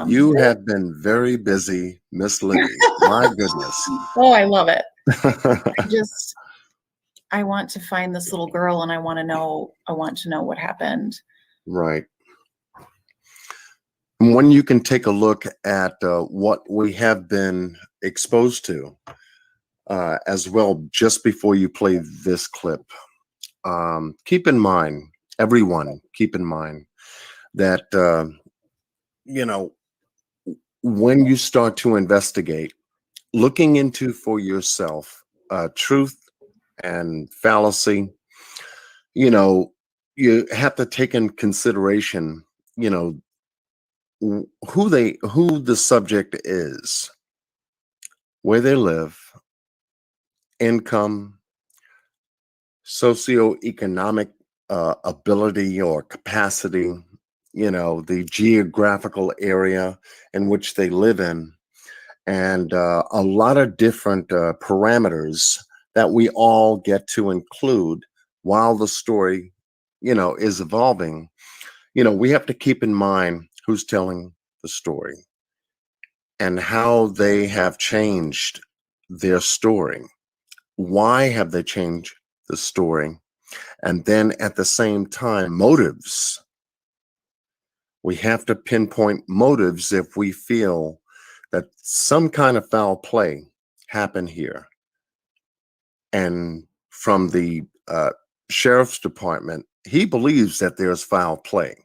You have been very busy, Miss Libby. My goodness. Oh, I love it. I want to find this little girl, and I want to know what happened. Right. And when you can take a look at what we have been exposed to as well, just before you play this clip, keep in mind, everyone, keep in mind that, when you start to investigate, looking into for yourself truth and fallacy, you have to take in consideration, who the subject is, where they live, income, socioeconomic ability or capacity, the geographical area in which they live in, and a lot of different parameters that we all get to include while the story, is evolving. We have to keep in mind who's telling the story and how they have changed their story. Why have they changed the story? And then at the same time, motives. We have to pinpoint motives if we feel that some kind of foul play happened here. And from the sheriff's department, he believes that there's foul play.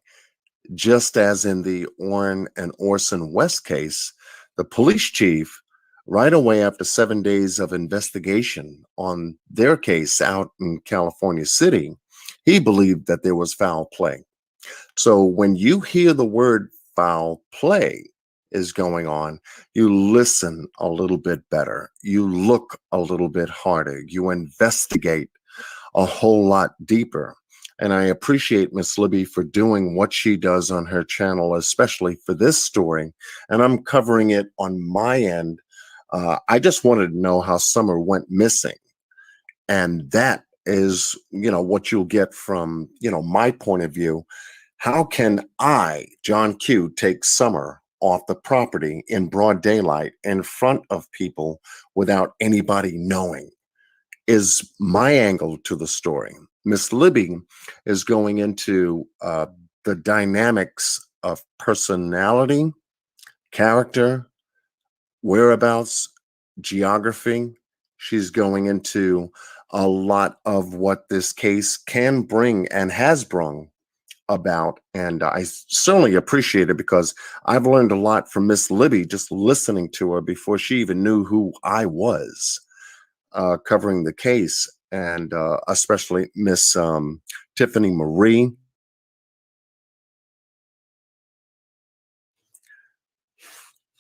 Just as in the Orrin and Orson West case, The police chief, right away after 7 days of investigation on their case out in California City, he believed that there was foul play. So when you hear the word foul play is going on, you listen a little bit better. You look a little bit harder. You investigate a whole lot deeper. And I appreciate Miss Libby for doing what she does on her channel, especially for this story. And I'm covering it on my end. I just wanted to know how Summer went missing. And that is, what you'll get from, my point of view. How can I, John Q, take Summer off the property in broad daylight in front of people without anybody knowing? Is my angle to the story. Miss Libby is going into the dynamics of personality, character, whereabouts, geography. She's going into a lot of what this case can bring and has brought about. And I certainly appreciate it because I've learned a lot from Miss Libby just listening to her before she even knew who I was. Covering the case, and especially Miss Tiffany Marie.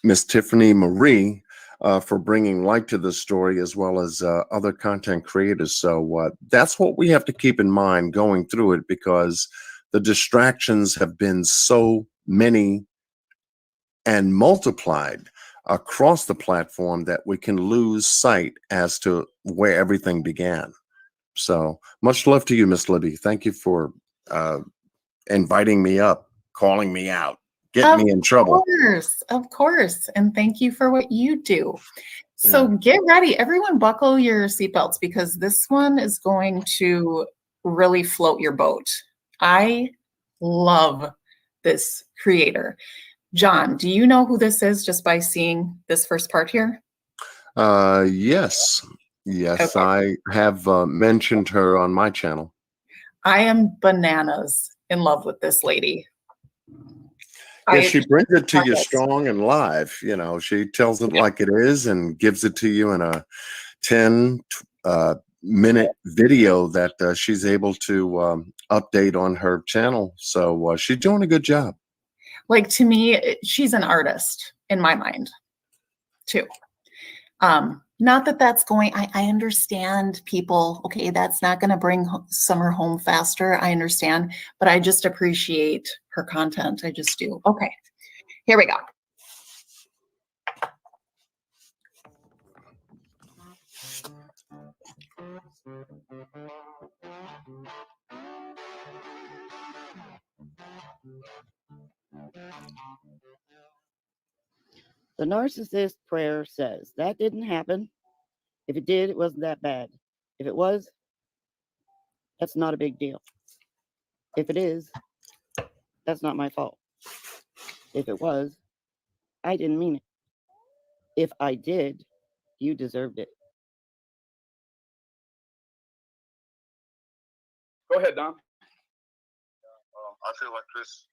Miss Tiffany Marie for bringing light to the story, as well as other content creators. So that's what we have to keep in mind going through it, because the distractions have been so many and multiplied across the platform that we can lose sight as to where everything began. So much love to you, Miss Libby. Thank you for inviting me up, calling me out, getting me in trouble. Of course. And thank you for what you do. So get ready. Everyone buckle your seatbelts because this one is going to really float your boat. I love this creator. John, do you know who this is just by seeing this first part here? Yes. Okay. I have mentioned her on my channel. I am bananas in love with this lady. Yeah, she brings it to you strong and live. She tells it like it is and gives it to you in a 10-minute video that she's able to update on her channel. So she's doing a good job. Like, to me, she's an artist in my mind too. Not that that's going, I understand people, okay, that's not going to bring Summer home faster. I understand, but I just appreciate her content. I just do. Okay, here we go. The narcissist prayer says, that didn't happen. If it did, it wasn't that bad. If it was, that's not a big deal. If it is, that's not my fault. If it was, I didn't mean it. If I did, you deserved it. Go ahead, Don. I feel like Chris is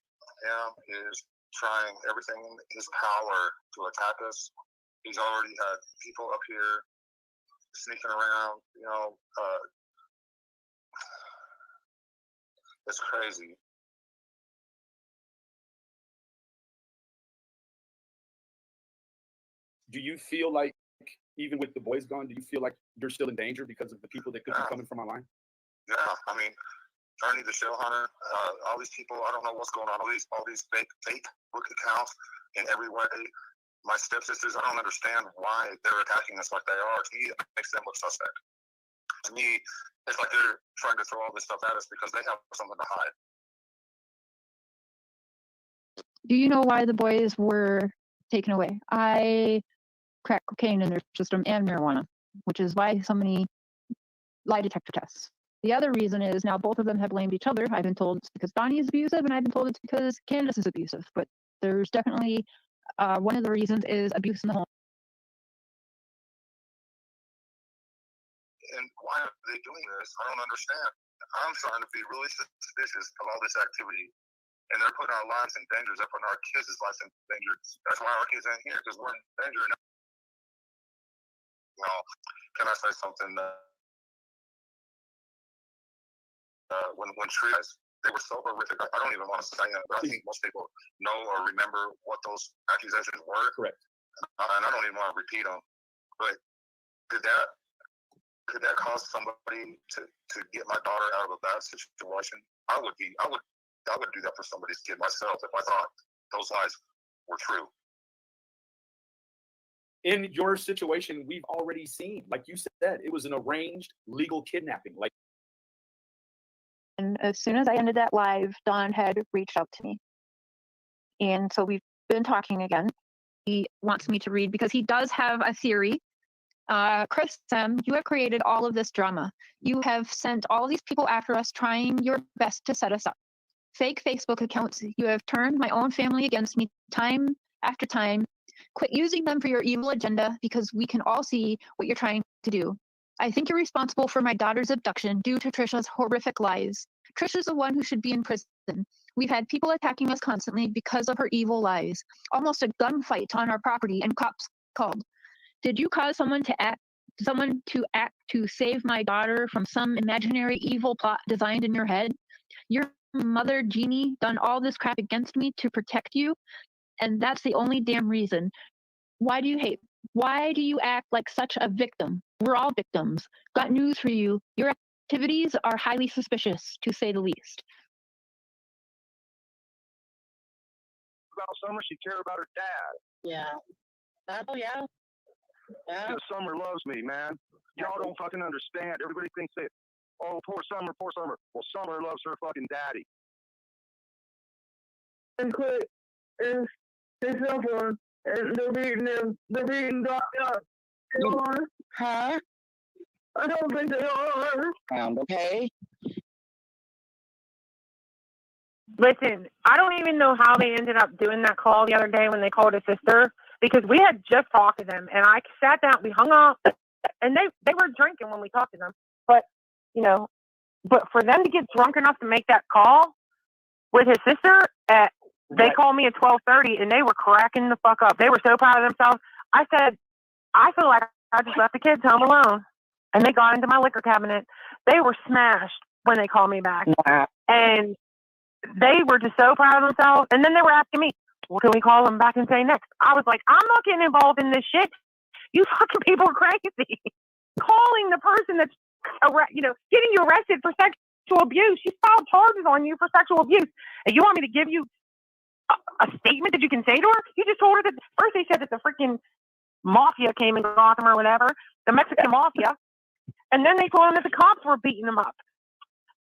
trying everything in his power to attack us. He's already had people up here sneaking around, it's crazy. Do you feel like, even with the boys gone, do you feel like you're still in danger because of the people that could be coming from online? Yeah, I mean, Ernie the Shell Hunter, all these people, I don't know what's going on. All these fake book accounts in every way. My stepsisters, I don't understand why they're attacking us like they are. To me, it makes them look suspect. To me, it's like they're trying to throw all this stuff at us because they have something to hide. Do you know why the boys were taken away? I crack cocaine in their system and marijuana, which is why so many lie detector tests. The other reason is now both of them have blamed each other. I've been told it's because Donnie is abusive, and I've been told it's because Candace is abusive. But there's definitely one of the reasons is abuse in the home. And why are they doing this? I don't understand. I'm trying to be really suspicious of all this activity and they're putting our lives in danger. They're putting our kids' lives in danger. That's why our kids ain't here, because we're in danger. You know, can I say something? When trials, they were so horrific. I don't even want to say it, but I think most people know or remember what those accusations were. Correct. And I don't even want to repeat them. But could that cause somebody to get my daughter out of a bad situation? I would do that for somebody's kid myself if I thought those lies were true. In your situation, we've already seen, like you said, it was an arranged legal kidnapping. Like, and as soon as I ended that live, Don had reached out to me. And so we've been talking again. He wants me to read because he does have a theory. Chris, you have created all of this drama. You have sent all these people after us trying your best to set us up. Fake Facebook accounts. You have turned my own family against me time after time. Quit using them for your evil agenda because we can all see what you're trying to do. I think you're responsible for my daughter's abduction due to Trisha's horrific lies. Trisha's the one who should be in prison. We've had people attacking us constantly because of her evil lies. Almost a gunfight on our property and cops called. Did you cause someone to act to save my daughter from some imaginary evil plot designed in your head? Your mother, Jeannie, done all this crap against me to protect you, and that's the only damn reason. Why do you hate? Why do you act like such a victim? We're all victims. Got news for you. Your activities are highly suspicious, to say the least. About Summer, she cared about her dad. Yeah. Oh, yeah. Yeah. Because Summer loves me, man. Y'all don't fucking understand. Everybody thinks that, oh, poor Summer, poor Summer. Well, Summer loves her fucking daddy. And quit his cell phone, and they're being dropped up. Huh? I don't think they are. Okay. Listen, I don't even know how they ended up doing that call the other day when they called his sister, because we had just talked to them and I sat down, we hung up, and they were drinking when we talked to them. But, but for them to get drunk enough to make that call with his sister they called me at 12:30 and they were cracking the fuck up. They were so proud of themselves. I said, I feel like I just left the kids home alone. And they got into my liquor cabinet. They were smashed when they called me back. Wow. And they were just so proud of themselves. And then they were asking me, well, can we call them back and say next? I was like, I'm not getting involved in this shit. You fucking people are crazy. Calling the person that's, getting you arrested for sexual abuse. She filed charges on you for sexual abuse. And you want me to give you a statement that you can say to her? You just told her that first they said that the freaking mafia came and got them or whatever, the Mexican mafia. And then they told them that the cops were beating them up.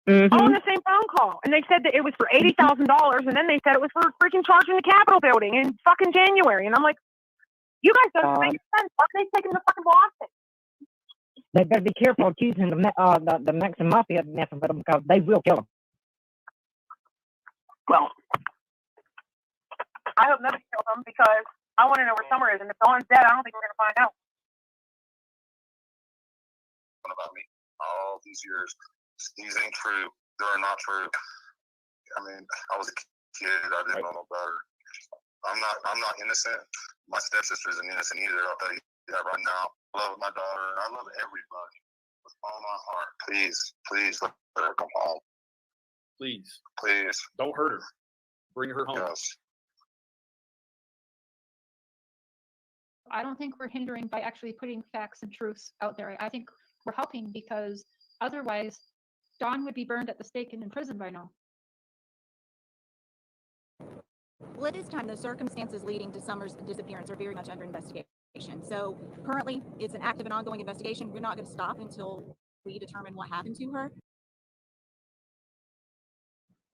Mm-hmm. All in the same phone call. And they said that it was for $80,000. And then they said it was for freaking charging the Capitol building in fucking January. And I'm like, you guys don't make sense. Why are they taking the fucking Boston? They better be careful accusing the Mexican mafia of messing with them, because they will kill them. Well, I hope nobody kills them, because I want to know where Summer is. And if Dawn's dead, I don't think we're going to find out. About me all these years. These ain't true. They're not true. I mean, I was a kid. I didn't know no better. I'm not innocent. My stepsister isn't innocent either. I'll tell you that right now. I love my daughter. I love everybody with all my heart. Please let her come home. Please. Don't hurt her. Bring her home. Yes. I don't think we're hindering by actually putting facts and truths out there. I think we're helping, because otherwise Dawn would be burned at the stake and in prison by now. Well, at this time, the circumstances leading to Summer's disappearance are very much under investigation. So currently, it's an active and ongoing investigation. We're not going to stop until we determine what happened to her.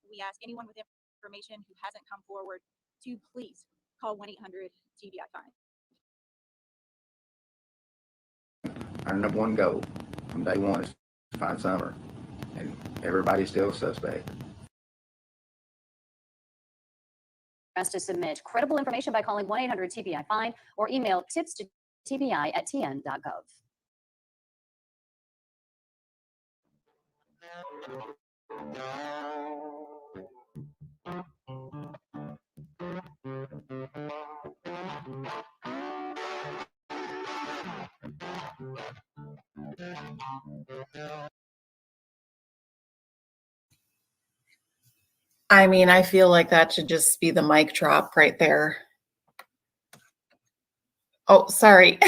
We ask anyone with information who hasn't come forward to please call 1-800-TBI-FIND. Our number one goal from day one is to find Summer, and everybody's still a suspect. Asked to submit credible information by calling 1-800-TBI-FIND or email tips to tbi@tn.gov. I mean, I feel like that should just be the mic drop right there. Oh, sorry.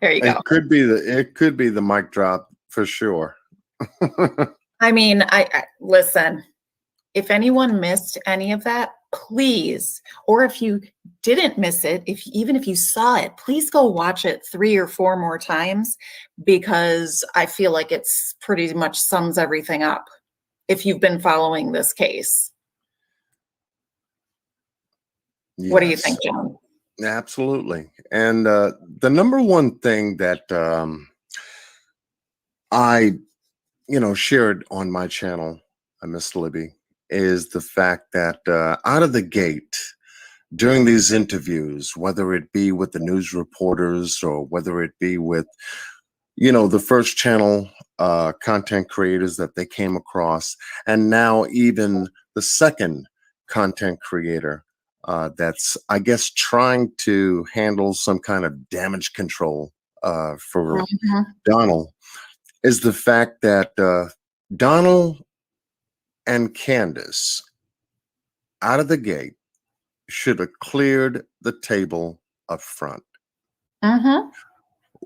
There you go. It could be the mic drop for sure. I mean, I listen, if anyone missed any of that, please, or if you didn't miss it, even if you saw it, please go watch it 3 or 4 more times, because I feel like it's pretty much sums everything up if you've been following this case. Yes. What do you think, John? Absolutely. And the number one thing that I, shared on my channel, Miss Libby, is the fact that out of the gate, during these interviews, whether it be with the news reporters or whether it be with, the first channel content creators that they came across, and now even the second content creator that's, I guess, trying to handle some kind of damage control for Donald, is the fact that Donald and Candace, out of the gate, should have cleared the table up front.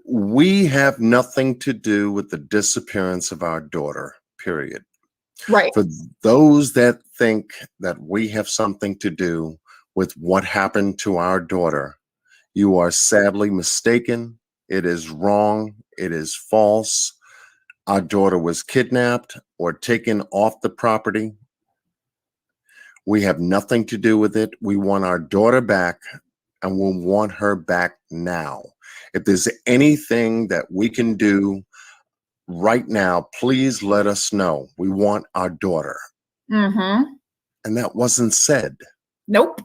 We have nothing to do with the disappearance of our daughter, period. Right. For those that think that we have something to do with what happened to our daughter, you are sadly mistaken. It is wrong. It is false. Our daughter was kidnapped or taken off the property. We have nothing to do with it. We want our daughter back, and we want her back now. If there's anything that we can do right now, please let us know. We want our daughter. And that wasn't said. Nope.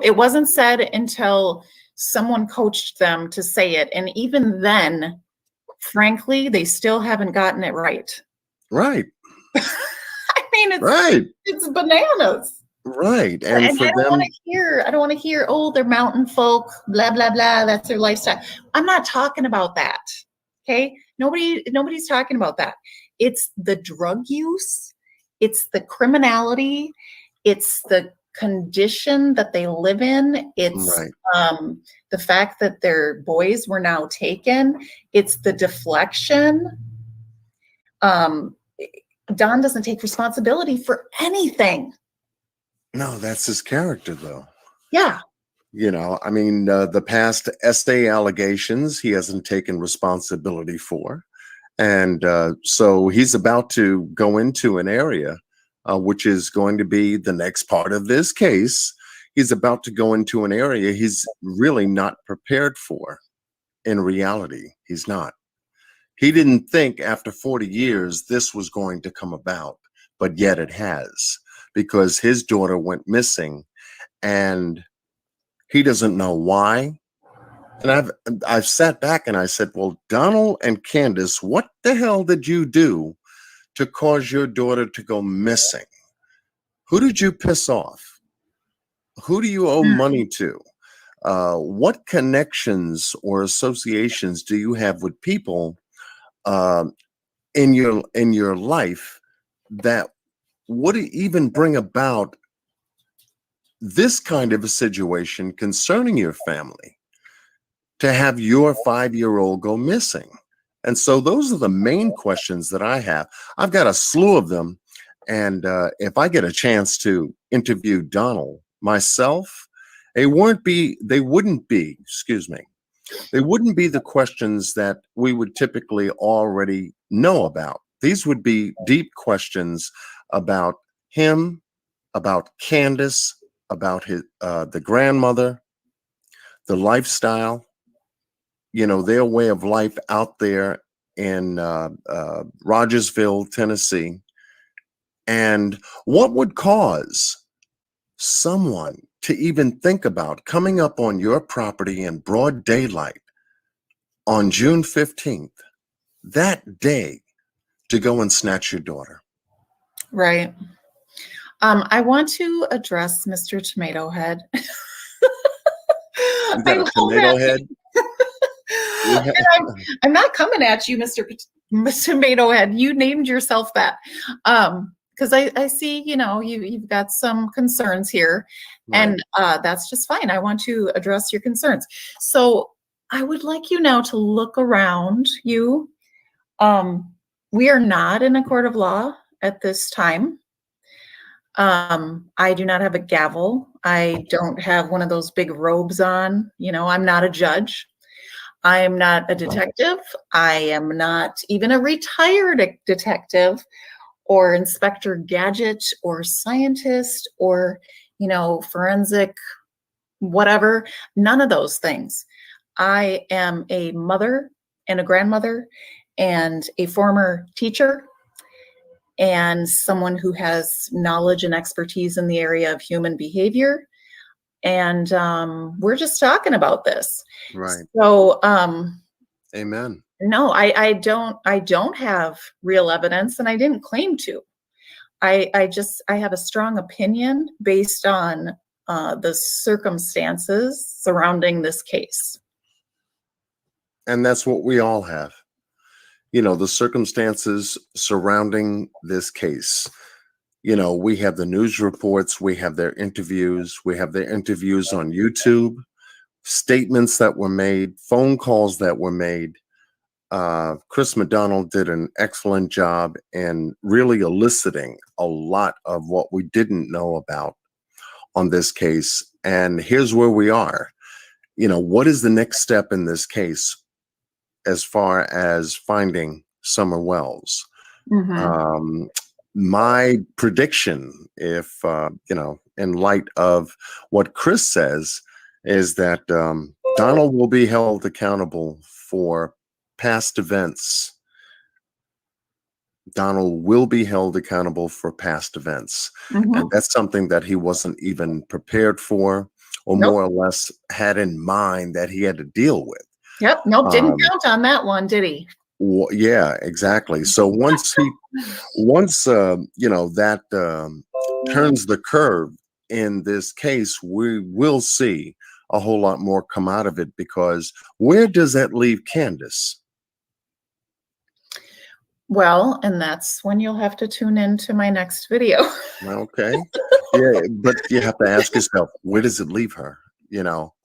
It wasn't said until someone coached them to say it. And even then, frankly, they still haven't gotten it right. Right. I mean, it's bananas. Right. And for I don't them, want to hear, oh, they're mountain folk, blah, blah, blah. That's their lifestyle. I'm not talking about that. Okay. Nobody's talking about that. It's the drug use. It's the criminality. It's the condition that they live in. It's the fact that their boys were now taken. It's the deflection. Don doesn't take responsibility for anything. no, that's his character, though. Yeah. I mean, the past SA allegations, he hasn't taken responsibility for. And so he's about to go into an area, which is going to be the next part of this case. He's about to go into an area he's really not prepared for. In reality, he's not. He didn't think after 40 years this was going to come about, but yet it has, because his daughter went missing and he doesn't know why. And I've sat back and I said, well, Donald and Candace, what the hell did you do to cause your daughter to go missing? Who did you piss off? Who do you owe money to? What connections or associations do you have with people in your life that would even bring about this kind of a situation concerning your family, to have your 5-year-old go missing? And so those are the main questions that I have. I've got a slew of them. And if I get a chance to interview Donald myself, they wouldn't be the questions that we would typically already know about. These would be deep questions about him, about Candace, about the grandmother, the lifestyle, their way of life out there in Rogersville, Tennessee, and what would cause someone to even think about coming up on your property in broad daylight on June 15th, that day, to go and snatch your daughter. Right. I want to address Mr. Tomato Head. You got a tomato head? And I'm not coming at you, Mr. Tomato Head. You named yourself that. Because I see, you've got some concerns here, and that's just fine. I want to address your concerns. So I would like you now to look around you. We are not in a court of law at this time. I do not have a gavel. I don't have one of those big robes on. I'm not a judge. I am not a detective. I am not even a retired detective or Inspector Gadget or scientist or, forensic, whatever. None of those things. I am a mother and a grandmother and a former teacher and someone who has knowledge and expertise in the area of human behavior. And we're just talking about this. Right. So, Amen. no, I don't have real evidence, and I didn't claim to. I have a strong opinion based on the circumstances surrounding this case. And that's what we all have. The circumstances surrounding this case. We have the news reports, we have their interviews, on YouTube, statements that were made, phone calls that were made. Chris McDonald did an excellent job in really eliciting a lot of what we didn't know about on this case. And here's where we are. What is the next step in this case as far as finding Summer Wells? My prediction, if, in light of what Chris says, is that Donald will be held accountable for past events. Donald will be held accountable for past events. And that's something that he wasn't even prepared for, or more or less had in mind that he had to deal with. Yep. Nope. Didn't count on that one, did he? Yeah, exactly. So once that turns the curve in this case, we will see a whole lot more come out of it, because where does that leave Candace? Well, and that's when you'll have to tune into my next video. Okay. Yeah, but you have to ask yourself, where does it leave her?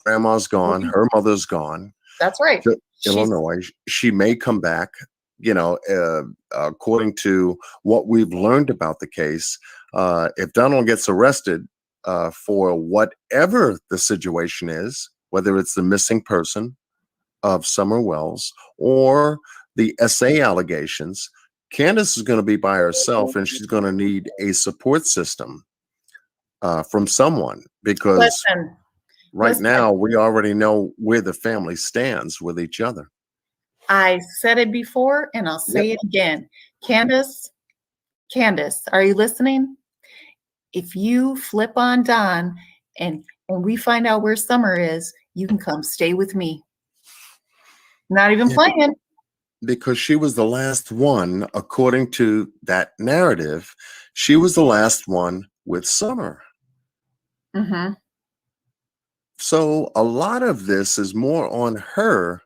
Grandma's gone, her mother's gone. That's right. Illinois. She may come back, according to what we've learned about the case. If Donald gets arrested for whatever the situation is, whether it's the missing person of Summer Wells or the SA allegations, Candace is going to be by herself, and she's going to need a support system from someone, because Listen. Now we already know where the family stands with each other. I said it before, and I'll say it again. Candace, are you listening? If you flip on Don and we find out where Summer is, you can come stay with me. Not even playing. Because she was the last one, according to that narrative, she was the last one with Summer. So a lot of this is more on her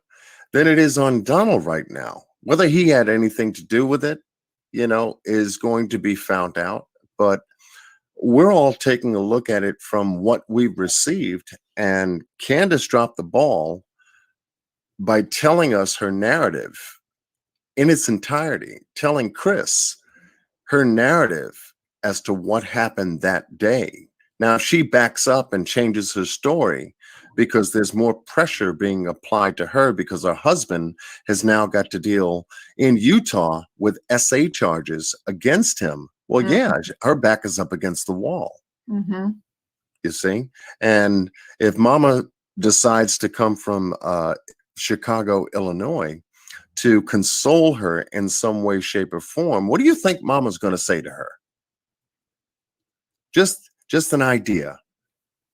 than it is on Donald right now. Whether he had anything to do with it, is going to be found out. But we're all taking a look at it from what we've received. And Candace dropped the ball by telling us her narrative in its entirety, telling Chris her narrative as to what happened that day. Now, if she backs up and changes her story because there's more pressure being applied to her because her husband has now got to deal in Utah with SA charges against him, well, yeah, her back is up against the wall. You see? And if Mama decides to come from Chicago, Illinois, to console her in some way, shape, or form, what do you think Mama's going to say to her? Just an idea.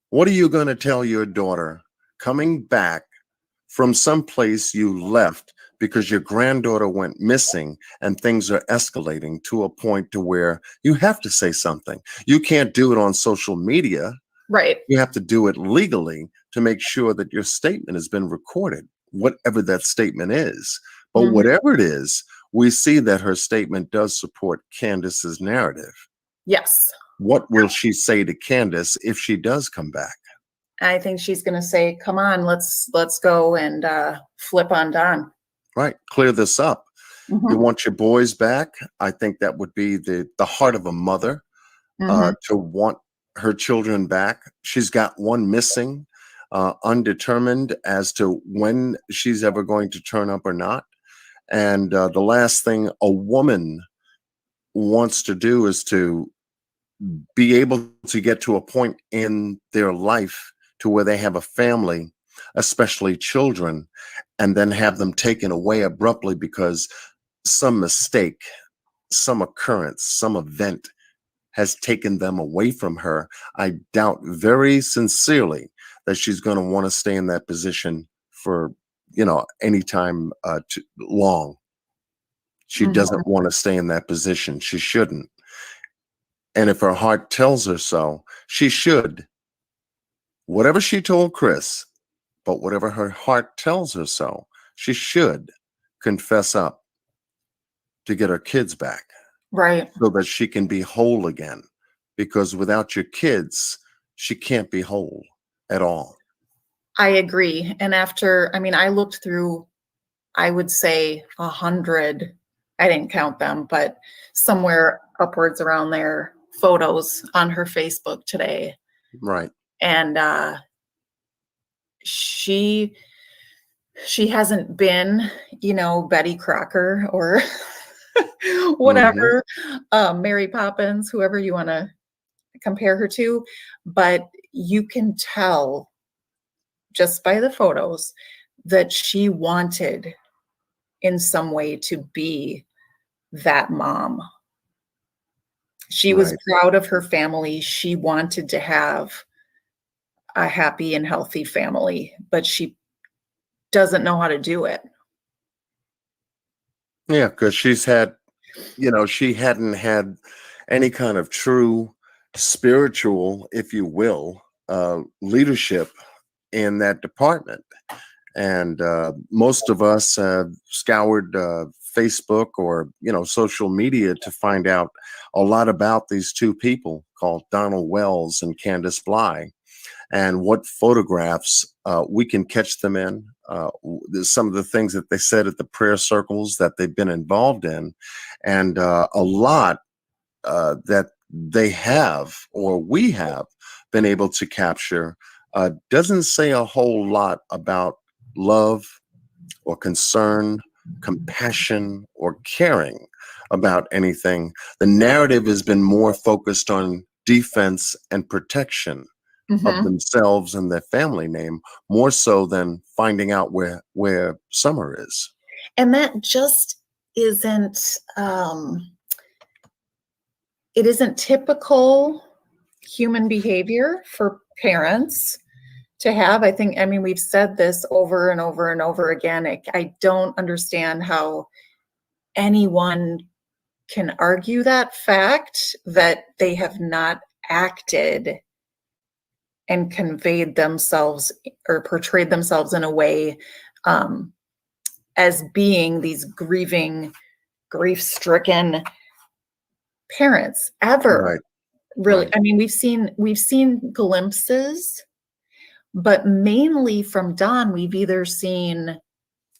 What are you going to tell your daughter coming back from someplace you left because your granddaughter went missing and things are escalating to a point to where you have to say something? You can't do it on social media. Right. You have to do it legally to make sure that your statement has been recorded. whatever that statement is. But Mhm. whatever it is, we see that her statement does support Candace's narrative. Yes. What will she say to Candace if she does come back? I think she's going to say, come on, let's go and flip on Don. Right. Clear this up. You Mhm. want your boys back? I think that would be the heart of a mother, Mhm. to want her children back. She's got one missing, undetermined as to when she's ever going to turn up or not. And the last thing a woman wants to do is to be able to get to a point in their life to where they have a family, especially children, and then have them taken away abruptly because some mistake, some occurrence, some event has taken them away from her. I doubt very sincerely that she's going to want to stay in that position for, any time long. She Mhm. doesn't want to stay in that position. She shouldn't. And if her heart tells her so, she should. Whatever she told Chris, but whatever her heart tells her so, she should confess up to get her kids back Right. so that she can be whole again. Because without your kids, she can't be whole at all. I agree. And I looked through, I would say 100, I didn't count them, but somewhere upwards around there, photos on her Facebook today. Right. And she hasn't been, Betty Crocker or whatever, Mary Poppins, whoever you want to compare her to, but you can tell just by the photos that she wanted in some way to be that mom. She was Right. proud of her family. She wanted to have a happy and healthy family, but she doesn't know how to do it. Yeah, because she hadn't had any kind of true spiritual, if you will, leadership in that department. And most of us have scoured Facebook or social media to find out a lot about these two people called Donald Wells and Candace Bly, and what photographs we can catch them in. Some of the things that they said at the prayer circles that they've been involved in, and a lot that they have or we have been able to capture doesn't say a whole lot about love or concern, compassion, or caring about anything. The narrative has been more focused on defense and protection of themselves and their family name, more so than finding out where Summer is. And that just isn't it isn't typical human behavior for parents to have. We've said this over and over and over again. I don't understand how anyone can argue that fact that they have not acted and conveyed themselves or portrayed themselves in a way as being these grieving, grief-stricken parents ever. Right. Really, Right. we've seen glimpses, but mainly from Don, we've either seen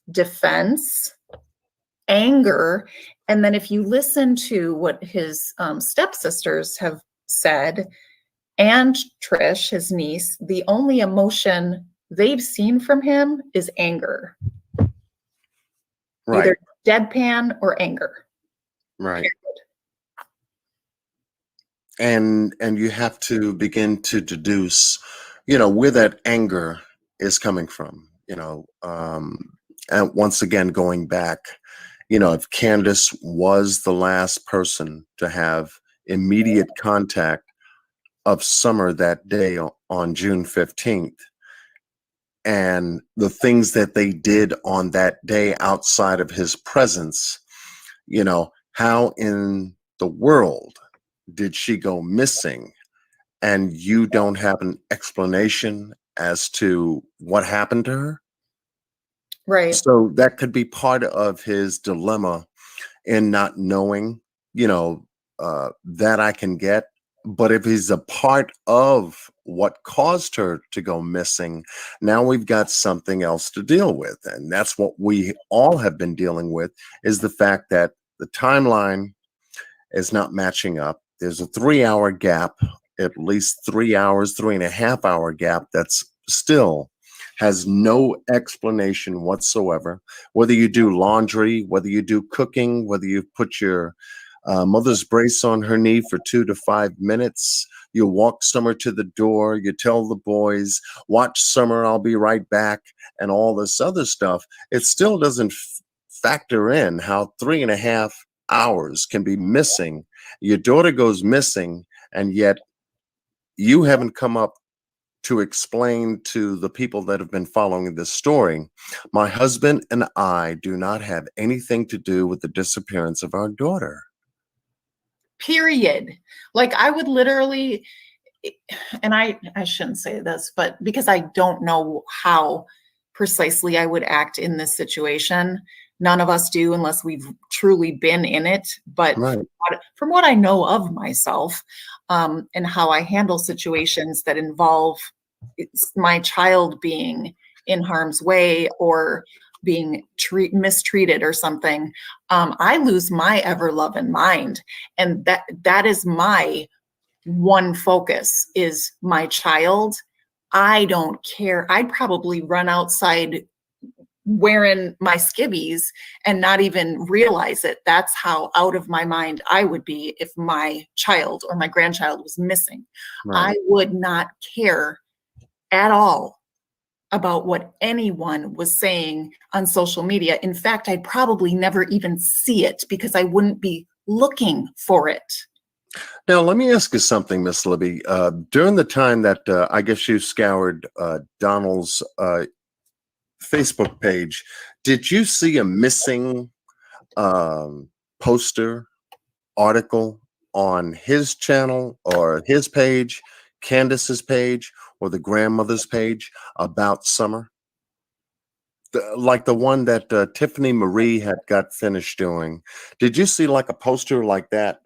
defense, anger, and then if you listen to what his stepsisters have said, and Trish, his niece, the only emotion they've seen from him is anger. Right. Either deadpan or anger. Right. And you have to begin to deduce, where that anger is coming from, and once again, going back, if Candace was the last person to have immediate contact of Summer that day on June 15th, and the things that they did on that day outside of his presence, how in the world did she go missing and you don't have an explanation as to what happened to her? Right. So that could be part of his dilemma in not knowing, that I can get. But if he's a part of what caused her to go missing, now we've got something else to deal with. And that's what we all have been dealing with, is the fact that the timeline is not matching up. There's a 3-hour gap, at least 3 hours, 3.5 hour gap that's still has no explanation whatsoever. Whether you do laundry, whether you do cooking, whether you put your mother's brace on her knee for 2 to 5 minutes, you walk Summer to the door, you tell the boys, watch Summer, I'll be right back, and all this other stuff, it still doesn't factor in how 3.5 hours can be missing. Your daughter goes missing, and yet you haven't come up to explain to the people that have been following this story, my husband and I do not have anything to do with the disappearance of our daughter. Period. Like, I would literally, and I shouldn't say this, but because I don't know how precisely I would act in this situation. None of us do unless we've truly been in it. But Right. from what I know of myself, and how I handle situations that involve my child being in harm's way or being mistreated or something, I lose my ever loving mind. And that is my one focus, is my child. I don't care. I'd probably run outside wearing my skivvies and not even realize it. That's how out of my mind I would be if my child or my grandchild was missing. Right. I would not care at all about what anyone was saying on social media. In fact, I'd probably never even see it because I wouldn't be looking for it. Now, let me ask you something, Miss Libby. During the time that I guess you scoured Donald's Facebook page, did you see a missing poster, article on his channel or his page, Candace's page, or the grandmother's page about Summer? Like the one that Tiffany Marie had got finished doing. Did you see like a poster like that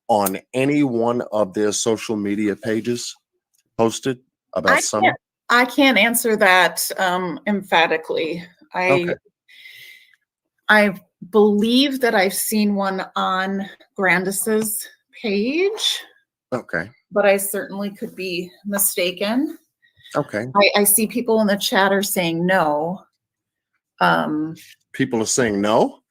on any one of their social media pages posted about Summer? I can't answer that emphatically. Okay. I believe that I've seen one on Grandis's page, Okay. but I certainly could be mistaken. Okay. I see people in the chat are saying no. People are saying no?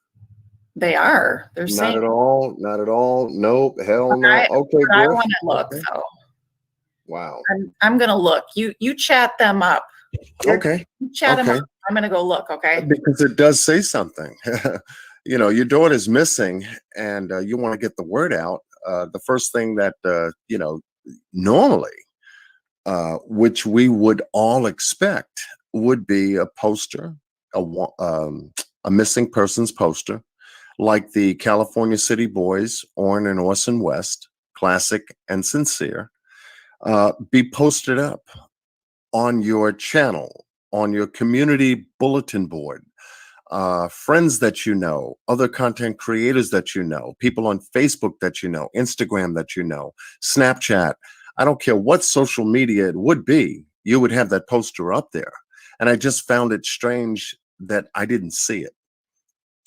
They are. They're Not saying at all. Not at all. Nope. Hell no. Okay, I good. want to look Okay. though. Wow. I'm gonna look. You chat them up. Okay. You chat them Okay. up. I'm gonna go look. Okay. Because it does say something. Your daughter's missing and you want to get the word out. The first thing that, normally, which we would all expect, would be a poster, a missing persons poster, like the California City Boys, Orrin and Orson West, Classic and Sincere, be posted up on your channel, on your community bulletin board, friends that you know, other content creators that you know, people on Facebook that you know, Instagram that you know, Snapchat. I don't care what social media it would be, you would have that poster up there. And I just found it strange that I didn't see it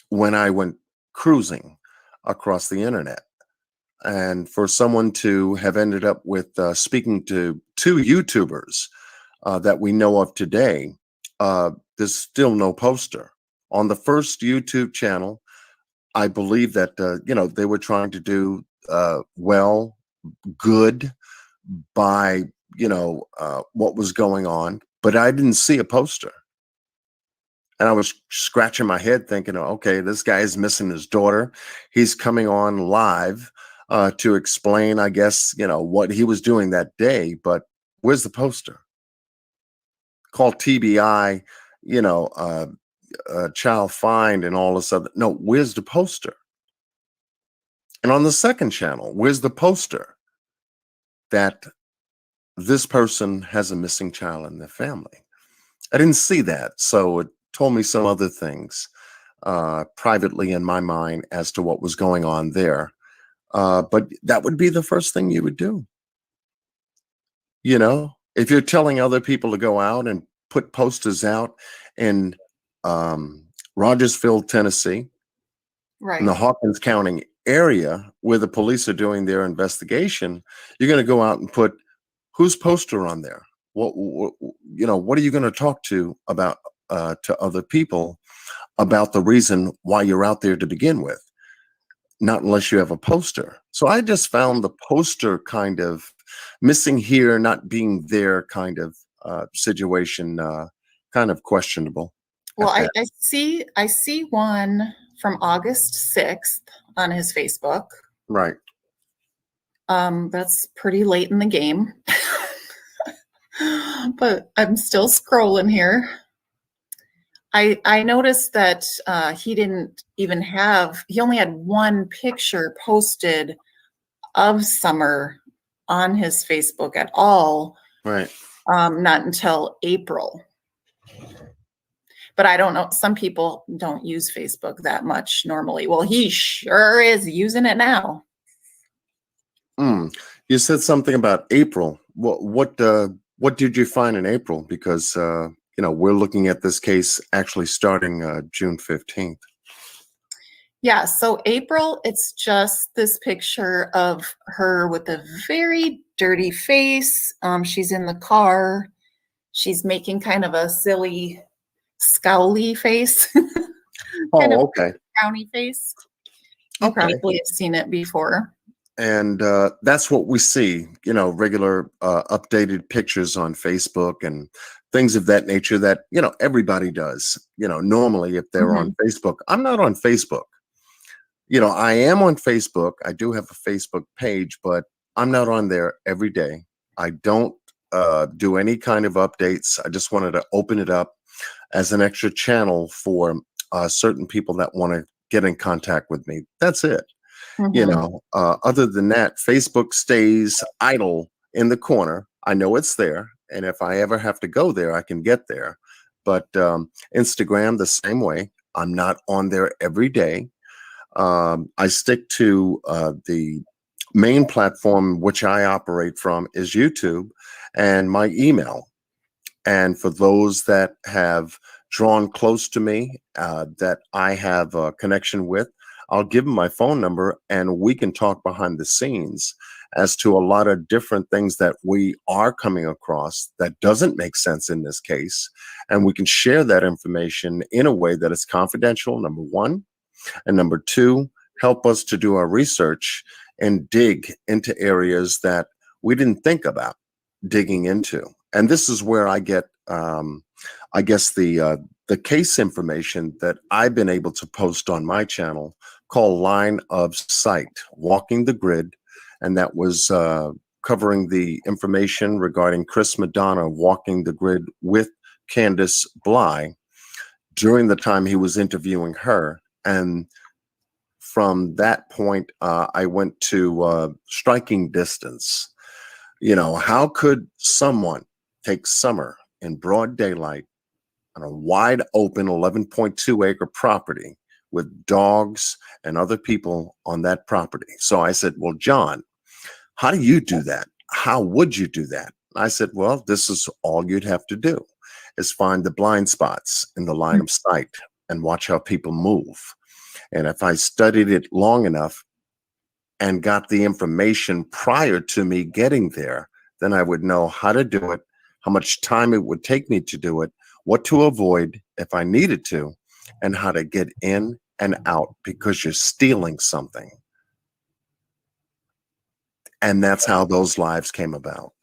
when I went cruising across the internet. And for someone to have ended up with speaking to 2 YouTubers that we know of today, there's still no poster. On the first YouTube channel, I believe that, they were trying to do good by, what was going on, but I didn't see a poster. And I was scratching my head thinking, okay, this guy is missing his daughter. He's coming on live to explain, I guess, what he was doing that day. But where's the poster? Called TBI, child find and all this other. No, where's the poster? And on the second channel, where's the poster that this person has a missing child in their family? I didn't see that. So told me some other things privately in my mind as to what was going on there. But that would be the first thing you would do. You know, if you're telling other people to go out and put posters out in Rogersville, Tennessee, in the Right. Hawkins County area where the police are doing their investigation, you're going to go out and put whose poster on there? What you know, what are you going to talk to about to other people about the reason why you're out there to begin with? Not unless you have a poster. So I just found the poster kind of missing here, not being there kind of situation kind of questionable Well, at that. I see one from August 6th on his Facebook. Right. That's pretty late in the game. But I'm still scrolling here. I noticed that he didn't even he only had one picture posted of Summer on his Facebook at all, Right. not until April. But I don't know, some people don't use Facebook that much normally. Well, he sure is using it now. You said something about April. What did you find in April? Because you know, we're looking at this case actually starting June 15th. Yeah, so April, it's just this picture of her with a very dirty face. She's in the car. She's making kind of a silly, scowly face. Kind of Okay. frowny face. You probably have seen it before. And that's what we see, you know, regular updated pictures on Facebook and things of that nature that, you know, everybody does, you know, normally if they're on Facebook. I'm not on Facebook. You know, I am on Facebook. I do have a Facebook page, but I'm not on there every day. I don't do any kind of updates. I just wanted to open it up as an extra channel for certain people that want to get in contact with me. That's it. You know, other than that, Facebook stays idle in the corner. I know it's there. And if I ever have to go there, I can get there. But Instagram, the same way. I'm not on there every day. I stick to the main platform which I operate from is YouTube and my email. And for those that have drawn close to me, that I have a connection with, I'll give them my phone number and we can talk behind the scenes as to a lot of different things that we are coming across that doesn't make sense in this case. And we can share that information in a way that is confidential, number one. And number two, help us to do our research and dig into areas that we didn't think about digging into. And this is where I get, I guess, the case information that I've been able to post on my channel called Line of Sight, Walking the Grid. And that was covering the information regarding Chris Madonna walking the grid with Candace Bly during the time he was interviewing her. And from that point, I went to striking distance. You know, how could someone take Summer in broad daylight on a wide open 11.2 acre property with dogs and other people on that property? So I said, well, John, how do you do that? How would you do that? I said, well, this is all you'd have to do is find the blind spots in the line of sight and watch how people move. And if I studied it long enough and got the information prior to me getting there, then I would know how to do it, how much time it would take me to do it, what to avoid if I needed to, and how to get in and out because you're stealing something. And that's how those lives came about.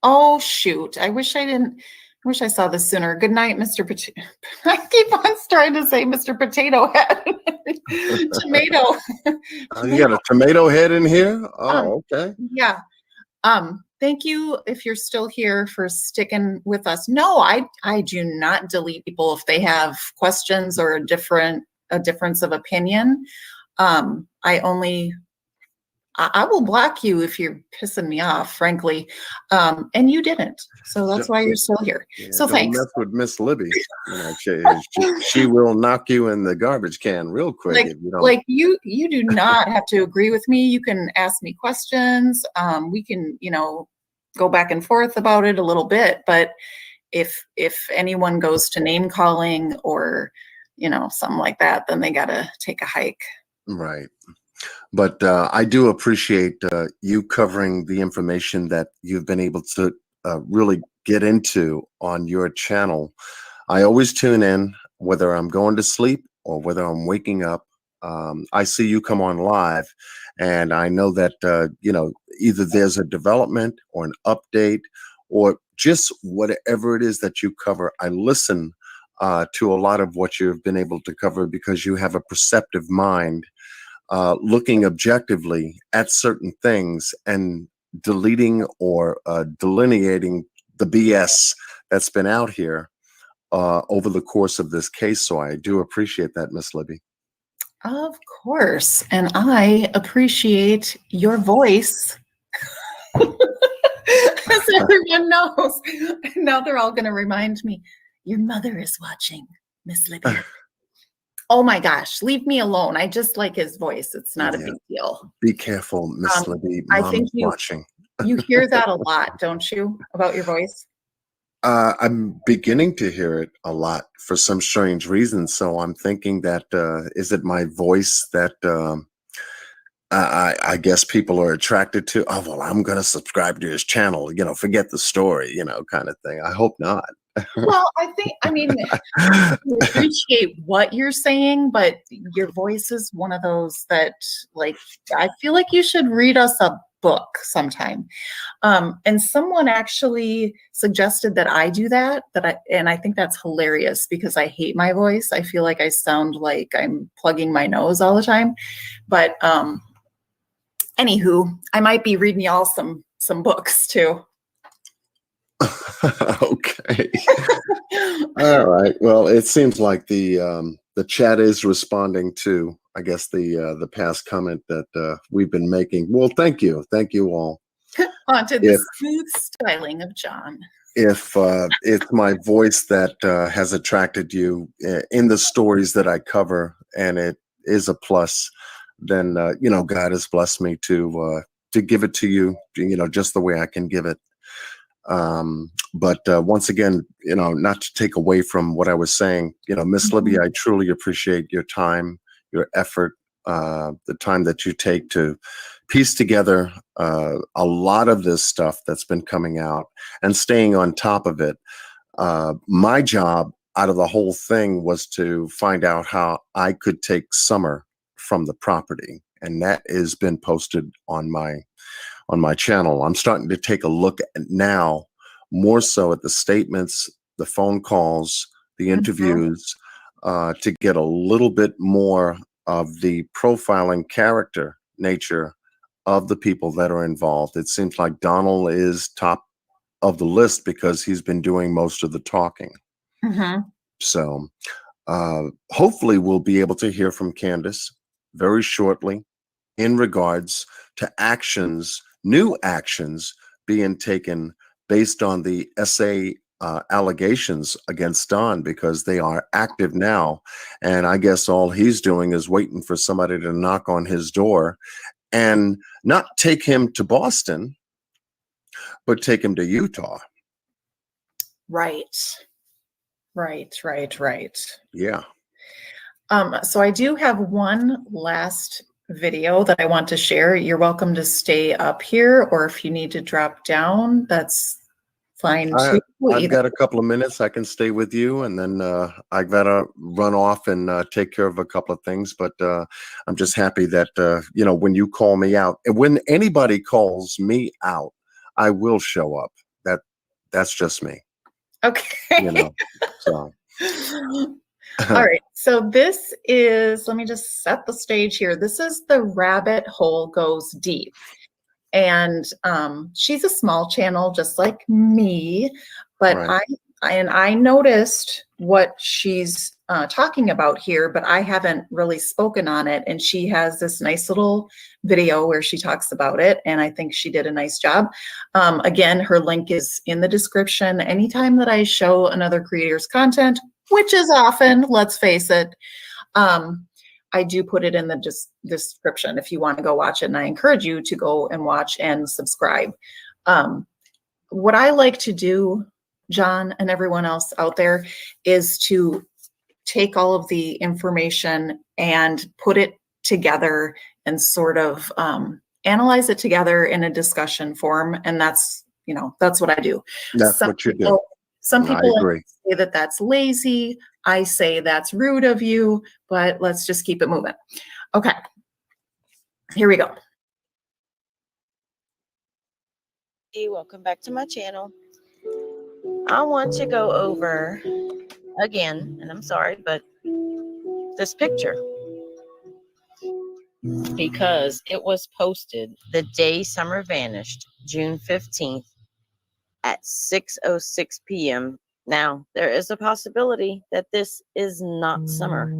Oh shoot. I wish I saw this sooner. Good night, Mr. Potato. I keep on trying to say Mr. Potato Head. Tomato. You got a tomato head in here? Oh, okay. Yeah. Thank you if you're still here for sticking with us. No, I do not delete people if they have questions or a difference of opinion. I I will block you if you're pissing me off, frankly. And you didn't. So that's why you're still here. Yeah, So don't thanks. mess with Miss Libby. You know, she will knock you in the garbage can real quick if you don't. Like you do not have to agree with me. You can ask me questions. We can, go back and forth about it a little bit. But if anyone goes to name calling or, something like that, then they gotta take a hike. Right. But I do appreciate you covering the information that you've been able to really get into on your channel. I always tune in, whether I'm going to sleep or whether I'm waking up. I see you come on live, and I know that, either there's a development or an update or just whatever it is that you cover. I listen to a lot of what you've been able to cover because you have a perceptive mind, looking objectively at certain things and deleting or delineating the BS that's been out here over the course of this case. So I do appreciate that, Miss Libby. Of course. And I appreciate your voice. As everyone knows. Now they're all going to remind me, your mother is watching, Miss Libby. Oh my gosh, leave me alone. I just like his voice. It's not a big deal. Be careful, Miss Libby. Mom is watching. You hear that a lot, don't you, about your voice? I'm beginning to hear it a lot for some strange reason. So I'm thinking that, is it my voice that I guess people are attracted to? Oh, well, I'm going to subscribe to his channel, forget the story, kind of thing. I hope not. Well, I appreciate what you're saying, but your voice is one of those that, I feel like you should read us a book sometime. And someone actually suggested that I do that, and I think that's hilarious because I hate my voice. I feel like I sound like I'm plugging my nose all the time. But anywho, I might be reading y'all some books too. Okay. All right. Well, it seems like the chat is responding to, I guess, the past comment that we've been making. Well, thank you all. Onto the smooth styling of John. If it's my voice that has attracted you in the stories that I cover, and it is a plus, then God has blessed me to give it to you, just the way I can give it. But once again, not to take away from what I was saying, Miss Libby, I truly appreciate your time, your effort, the time that you take to piece together a lot of this stuff that's been coming out and staying on top of it. My job out of the whole thing was to find out how I could take Summer from the property, and that has been posted on my channel. I'm starting to take a look at now, more so at the statements, the phone calls, the interviews, to get a little bit more of the profiling character nature of the people that are involved. It seems like Donald is top of the list because he's been doing most of the talking. So hopefully we'll be able to hear from Candace very shortly in regards to actions, new actions being taken based on the SA allegations against Don, because they are active now. And I guess all he's doing is waiting for somebody to knock on his door and not take him to Boston, but take him to Utah. Right. Yeah. So I do have one last video that I want to share. You're welcome to stay up here, or if you need to drop down, that's fine too. I've got a couple of minutes. I can stay with you, and then I gotta run off and take care of a couple of things. But I'm just happy that when you call me out, and when anybody calls me out, I will show up. That's just me. Okay. So. All right. So this is, let me just set the stage here. This is The Rabbit Hole Goes Deep. And she's a small channel just like me, but I noticed what she's talking about here, but I haven't really spoken on it. And she has this nice little video where she talks about it. And I think she did a nice job. Again, her link is in the description. Anytime that I show another creator's content, which is often, let's face it, I do put it in the description if you want to go watch it. And I encourage you to go and watch and subscribe. What I like to do, John and everyone else out there, is to take all of the information and put it together and sort of analyze it together in a discussion form. And that's, you know, that's what I do. That's what you do. Some I people agree. say that that's lazy. I say that's rude of you, but let's just keep it moving. Okay, here we go. Hey, welcome back to my channel. I want to go over again, and I'm sorry, but this picture, because it was posted the day Summer vanished, June 15th at 6:06 p.m. Now, there is a possibility that this is not Summer.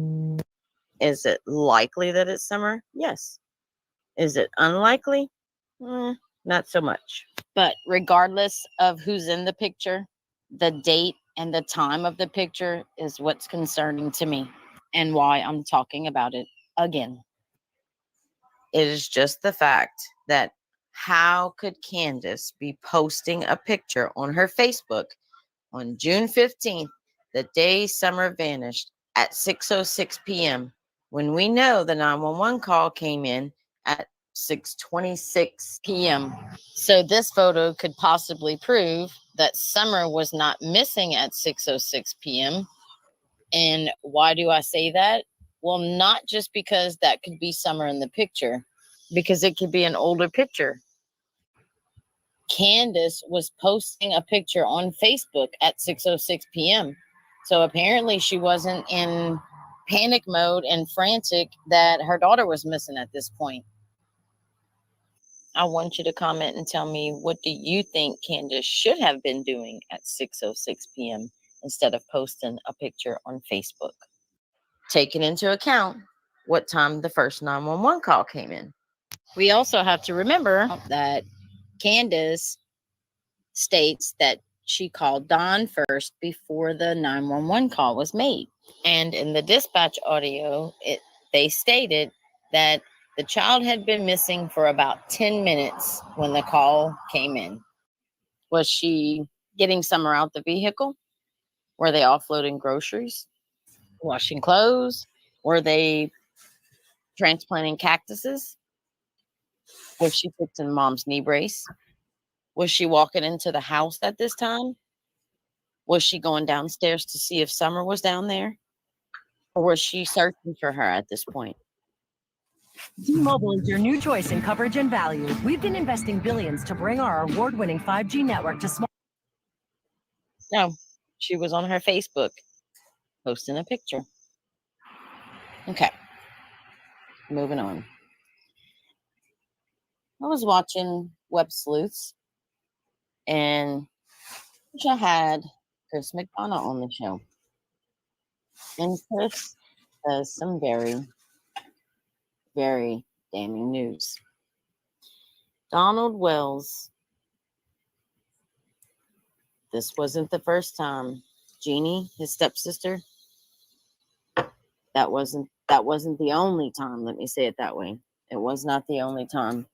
Is it likely that it's Summer? Yes. Is it unlikely? Not so much. But regardless of who's in the picture, the date and the time of the picture is what's concerning to me and why I'm talking about it again. It is just the fact that how could Candace be posting a picture on her Facebook on June 15th, the day Summer vanished, at 6:06 p.m. when we know the 911 call came in at 6:26 p.m. So this photo could possibly prove that Summer was not missing at 6:06 p.m. And why do I say that? Well, not just because that could be Summer in the picture, because it could be an older picture. Candace was posting a picture on Facebook at 6:06 p.m. So apparently she wasn't in panic mode and frantic that her daughter was missing at this point. I want you to comment and tell me, what do you think Candace should have been doing at 6:06 p.m. instead of posting a picture on Facebook? Taking into account what time the first 911 call came in. We also have to remember that Candace states that she called Don first before the 911 call was made. And in the dispatch audio, they stated that the child had been missing for about 10 minutes when the call came in. Was she getting Summer out the vehicle? Were they offloading groceries? Washing clothes? Were they transplanting cactuses? Was she fixing Mom's knee brace? Was she walking into the house at this time? Was she going downstairs to see if Summer was down there? Or was she searching for her at this point? T-Mobile is your new choice in coverage and value. We've been investing billions to bring our award-winning 5G network to small. No, she was on her Facebook posting a picture. Okay, moving on. I was watching Web Sleuths, and I had Chris McDonough on the show. And Chris does some very, very damning news. Donald Wells. This wasn't the first time. Jeannie, his stepsister, that wasn't the only time. Let me say it that way. It was not the only time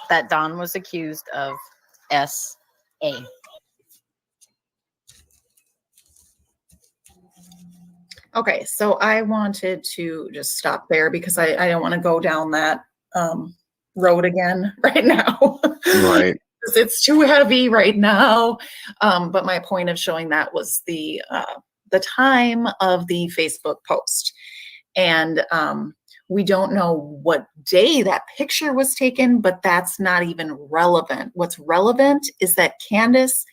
that Don was accused of SA. Okay, so I wanted to just stop there because I don't want to go down that road again right now. Right. It's too heavy right now. But my point of showing that was the time of the Facebook post. And we don't know what day that picture was taken, but that's not even relevant. What's relevant is that Candace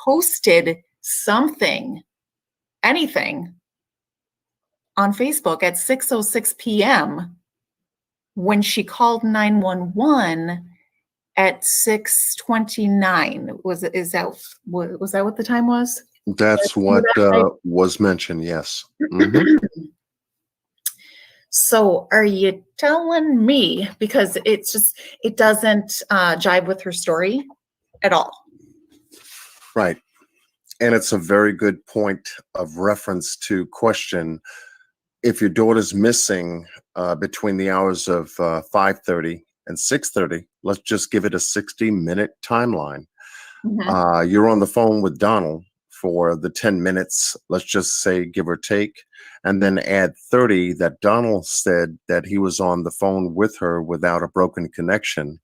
posted something, anything, on Facebook at 6:06 p.m. when she called 911 at 6:29. Was that what the time was? That's what was mentioned. Yes. So are you telling me, because it's just, it doesn't jive with her story at all? Right. And it's a very good point of reference to question if your daughter's missing between the hours of 5:30 and 6:30. Let's just give it a 60-minute timeline. You're on the phone with Donald for the 10 minutes, let's just say, give or take, and then add 30 that Donald said that he was on the phone with her without a broken connection.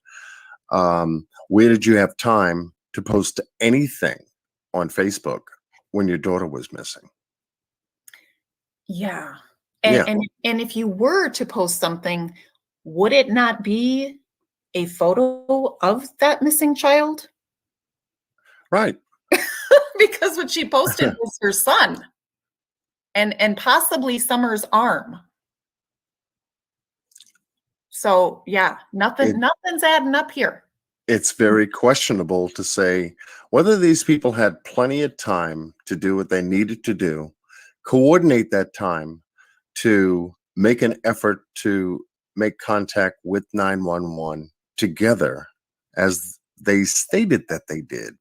Where did you have time to post anything on Facebook when your daughter was missing? Yeah. And if you were to post something, would it not be a photo of that missing child? Right. Because what she posted was her son and possibly Summer's arm. So yeah, nothing's adding up here. It's very questionable to say whether these people had plenty of time to do what they needed to do, coordinate that time to make an effort to make contact with 911 together as they stated that they did.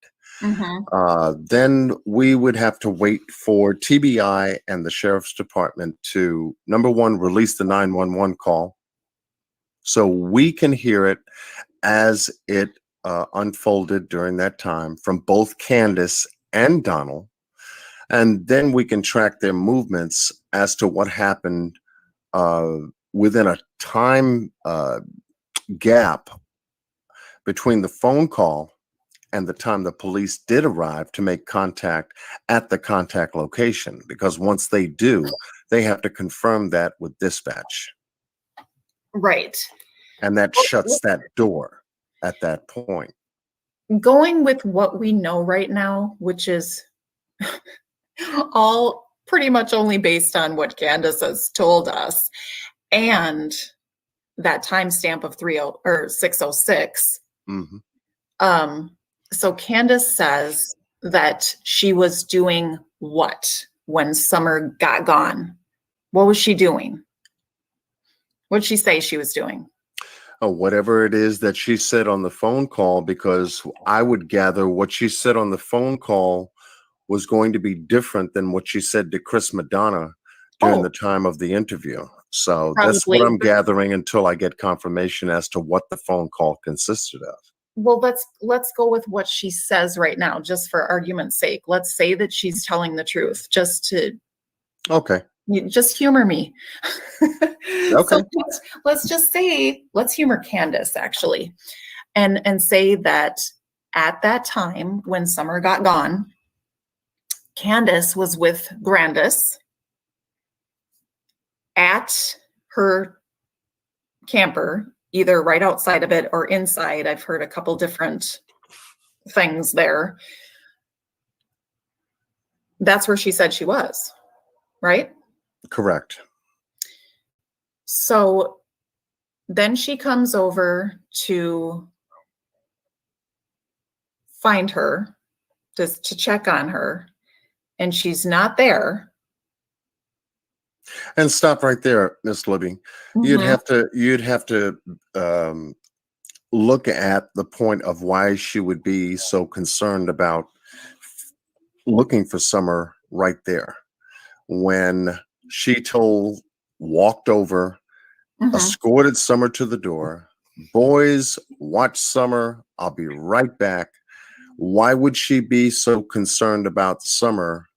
Then we would have to wait for TBI and the Sheriff's Department to, number one, release the 911 call so we can hear it as it unfolded during that time from both Candace and Donald. And then we can track their movements as to what happened within a time gap between the phone call and the time the police did arrive to make contact at the contact location. Because once they do, they have to confirm that with dispatch. Right. And that shuts that door at that point. Going with what we know right now, which is all pretty much only based on what Candace has told us, and that timestamp of 6:06. So Candace says that she was doing what when Summer got gone? What was she doing? What did she say she was doing? Whatever it is that she said on the phone call, because I would gather what she said on the phone call was going to be different than what she said to Chris Madonna during the time of the interview. So that's what I'm gathering until I get confirmation as to what the phone call consisted of. Well, let's go with what she says right now, just for argument's sake. Let's say that she's telling the truth, just to just humor me. So let's just say, let's humor Candace actually, and say that at that time when Summer got gone, Candace was with Grandis at her camper, either right outside of it or inside. I've heard a couple different things there. That's where she said she was, right? Correct. So then she comes over to find her, just to check on her, and she's not there. And stop right there, Miss Libby. You'd have to look at the point of why she would be so concerned about looking for Summer right there when she walked over, escorted Summer to the door. Boys, watch Summer. I'll be right back. Why would she be so concerned about Summer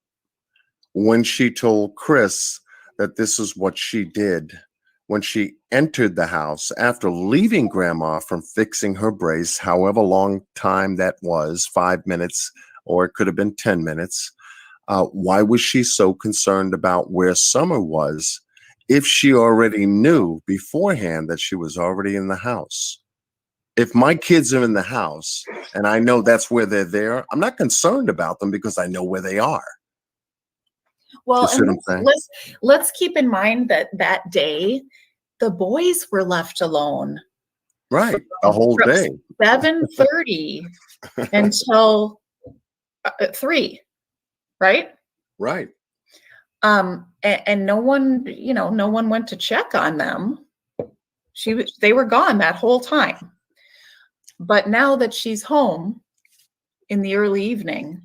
when she told Chris that this is what she did when she entered the house after leaving Grandma from fixing her brace, however long time that was, 5 minutes, or it could have been 10 minutes. Why was she so concerned about where Summer was if she already knew beforehand that she was already in the house? If my kids are in the house and I know that's where they're there, I'm not concerned about them because I know where they are. Well, and let's keep in mind that that day, the boys were left alone. Right, the whole day. 7:30 until 3. right? Right. And no one, no one went to check on them. They were gone that whole time. But now that she's home in the early evening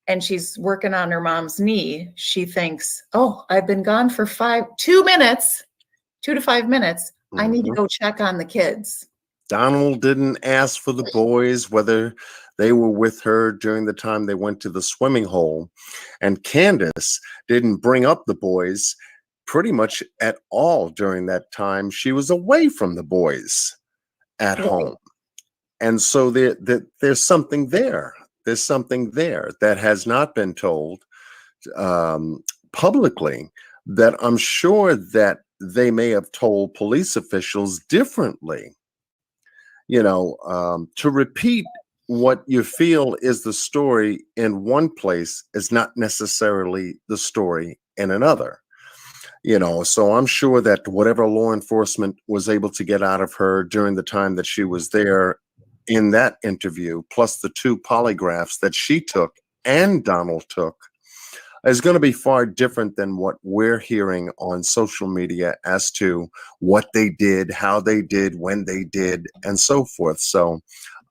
and she's working on her mom's knee, she thinks, oh, I've been gone for 2 minutes, 2 to 5 minutes. I need to go check on the kids. Donald didn't ask for the boys, whether they were with her during the time they went to the swimming hole. And Candace didn't bring up the boys pretty much at all during that time. She was away from the boys at home. And so there's something there. There's something there that has not been told publicly, that I'm sure that they may have told police officials differently. To repeat what you feel is the story in one place is not necessarily the story in another. So I'm sure that whatever law enforcement was able to get out of her during the time that she was there in that interview, plus the 2 polygraphs that she took and Donald took, is going to be far different than what we're hearing on social media as to what they did, how they did, when they did, and so forth. So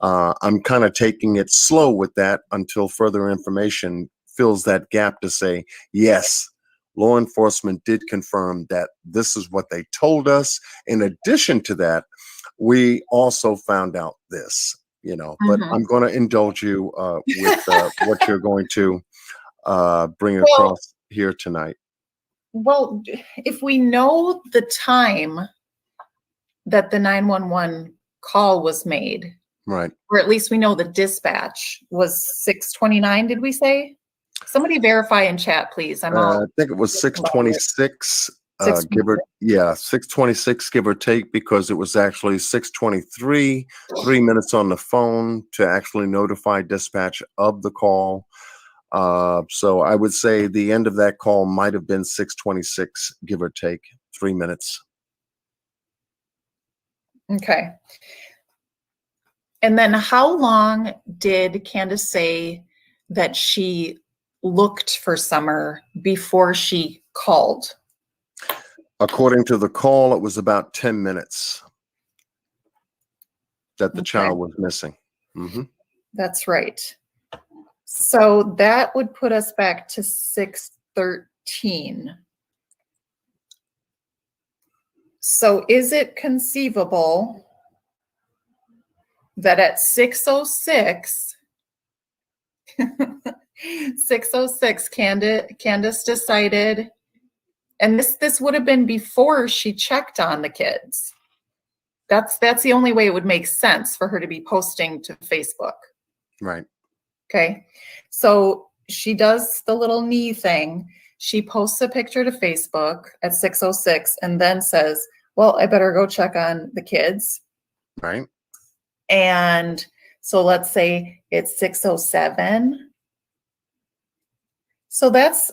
I'm kind of taking it slow with that until further information fills that gap to say, yes, law enforcement did confirm that this is what they told us. In addition to that, we also found out this, but I'm going to indulge you with what you're going to bring across here tonight. Well, if we know the time that the 911 call was made, right, or at least we know the dispatch was 6:29, did we say? Somebody verify in chat, please. I think it was 6:26. 6:26, give or take, because it was actually 6:23, 3 minutes on the phone to actually notify dispatch of the call. So I would say the end of that call might have been 6:26, give or take 3 minutes. Okay. And then how long did Candace say that she looked for Summer before she called? According to the call, it was about 10 minutes that the child was missing. That's right. So that would put us back to 6:13. So is it conceivable that at 6:06, 6:06, Candace decided, and this would have been before she checked on the kids. That's the only way it would make sense for her to be posting to Facebook. Right. Okay. So she does the little knee thing. She posts a picture to Facebook at 6:06 and then says, well, I better go check on the kids. Right. And so let's say it's 6:07. So that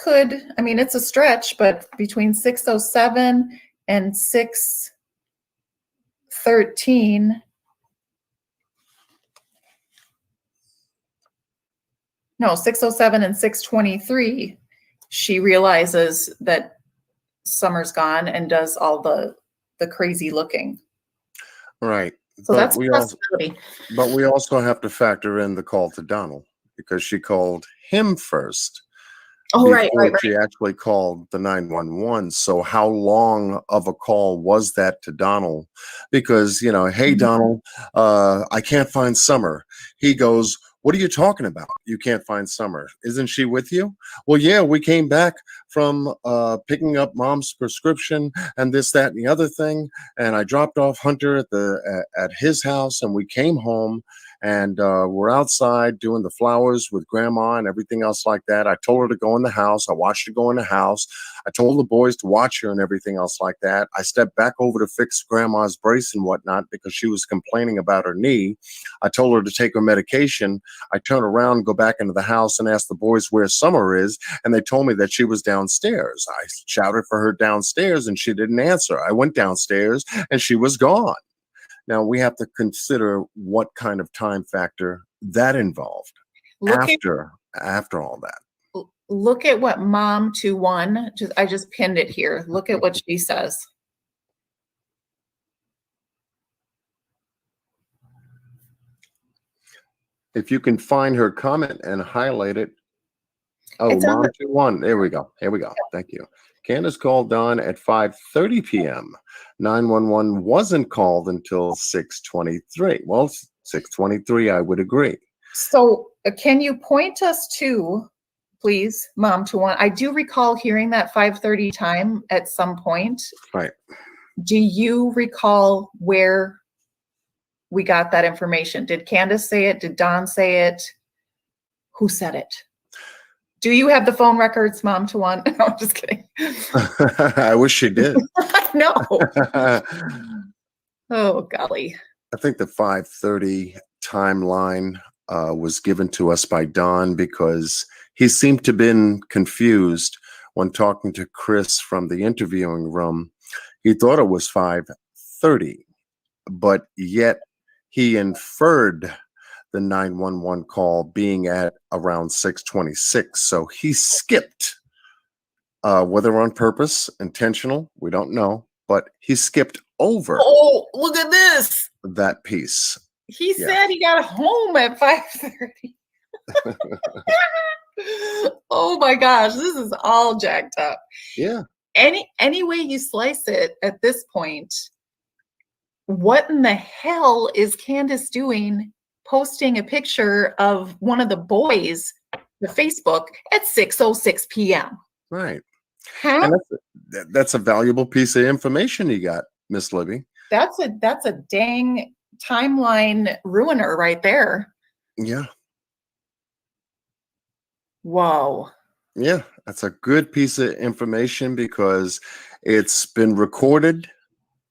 could, I mean, it's a stretch, but between 6:07 and 6:13, no, 6:07 and 6:23, she realizes that Summer's gone and does all the crazy looking. Right. So that's a possibility. But we also have to factor in the call to Donald, because she called him first. Oh, right. She actually called the 911. So how long of a call was that to Donald? Because, hey, Donald, I can't find Summer. He goes, what are you talking about? You can't find Summer. Isn't she with you? Well, yeah, we came back from picking up Mom's prescription and this, that, and the other thing. And I dropped off Hunter at his house, and we came home, and we're outside doing the flowers with Grandma and everything else like that. I told her to go in the house. I watched her go in the house. I told the boys to watch her and everything else like that. I stepped back over to fix Grandma's brace and whatnot because she was complaining about her knee. I told her to take her medication. I turned around, go back into the house, and asked the boys where Summer is, and they told me that she was downstairs. I shouted for her downstairs, and she didn't answer. I went downstairs, and she was gone. Now, we have to consider what kind of time factor that involved. after all that. Look at what Mom 21, I just pinned it here. Look at what she says. If you can find her comment and highlight it. Oh, It's on Mom the- 21. There we go. Here we go. Thank you. Candace called Don at 5:30 p.m. 911 wasn't called until 6:23. Well, 6:23, I would agree. So can you point us to, please, Mom 21? I do recall hearing that 5:30 time at some point. Right. Do you recall where we got that information? Did Candace say it? Did Don say it? Who said it? Do you have the phone records, Mom 21? No, I'm just kidding. I wish she did. No. Oh, golly. I think the 5:30 timeline was given to us by Don because he seemed to have been confused when talking to Chris from the interviewing room. He thought it was 5:30, but yet he inferred the 911 call being at around 6:26. So he skipped, whether on purpose, intentional, we don't know, but he skipped over Oh, look at this. that piece. He Yeah. said he got home at 5:30. Oh my gosh, this is all jacked up. Yeah. Any way you slice it at this point, what in the hell is Candace doing posting a picture of one of the boys, the Facebook, at 6:06 p.m.? Right. Huh? And that's a valuable piece of information you got, Miss Libby. That's a dang timeline ruiner right there. Yeah. Whoa. Yeah, that's a good piece of information because it's been recorded,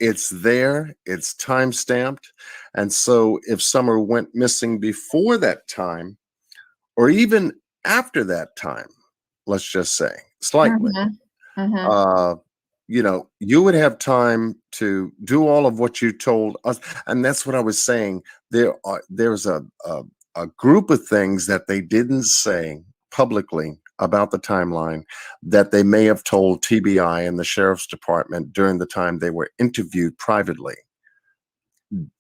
it's there, it's time stamped. And so if Summer went missing before that time, or even after that time, let's just say slightly, you know, you would have time to do all of what you told us. And that's what I was saying. There's a group of things that they didn't say publicly about the timeline that they may have told TBI and the sheriff's department during the time they were interviewed privately.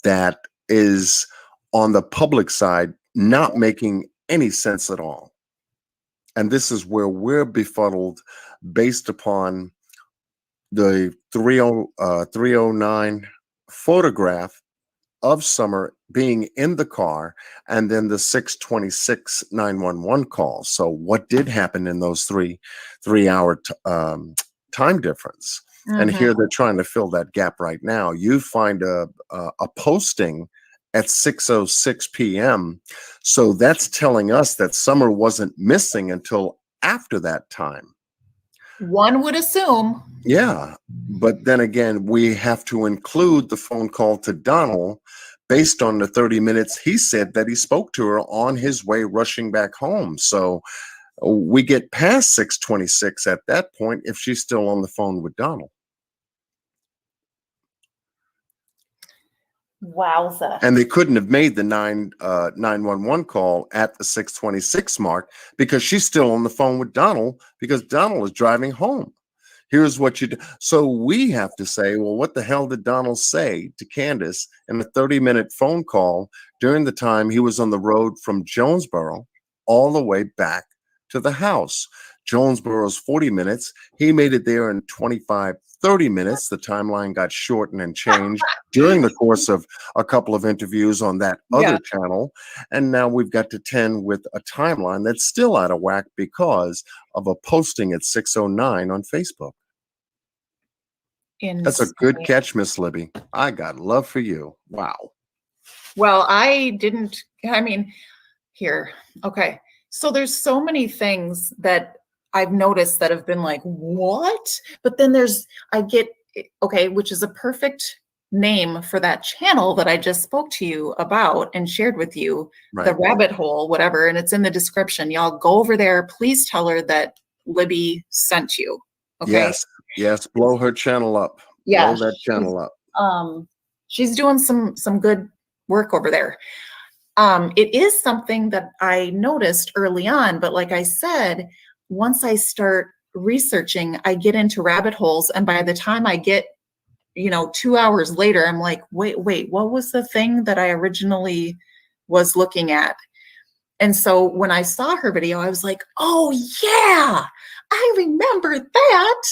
That is on the public side, not making any sense at all. And this is where we're befuddled based upon the 309 photograph of Summer being in the car and then the 6:26 911 call. So what did happen in those three-hour time difference? And here they're trying to fill that gap right now. You find a posting at 6:06 p.m. So that's telling us that Summer wasn't missing until after that time. One would assume. Yeah, but then again, we have to include the phone call to Donald based on the 30 minutes he said that he spoke to her on his way rushing back home. So we get past 6:26 at that point if she's still on the phone with Donald. Wowza. And they couldn't have made the 911 call at the 6:26 mark because she's still on the phone with Donald because Donald is driving home. Here's what you do. So we have to say, well, what the hell did Donald say to Candace in a 30-minute phone call during the time he was on the road from Jonesboro all the way back to the house? Jonesboro's 40 minutes. He made it there in 30 minutes. The timeline got shortened and changed during the course of a couple of interviews on that other channel. And now we've got to 10 with a timeline that's still out of whack because of a posting at 6:09 on Facebook. That's a good catch, Miss Libby. I got love for you. Wow. Well, here. Okay. So there's so many things that I've noticed that have been like, what? But then which is a perfect name for that channel that I just spoke to you about and shared with you, the rabbit hole, whatever. And it's in the description. Y'all go over there. Please tell her that Libby sent you. Okay. Yes. Blow her channel up. Yeah. Blow that channel up. She's doing some good work over there. It is something that I noticed early on, but like I said, once I start researching, I get into rabbit holes, and by the time I get, 2 hours later, I'm like, wait, what was the thing that I originally was looking at? And so when I saw her video, I was like, oh yeah, I remember that.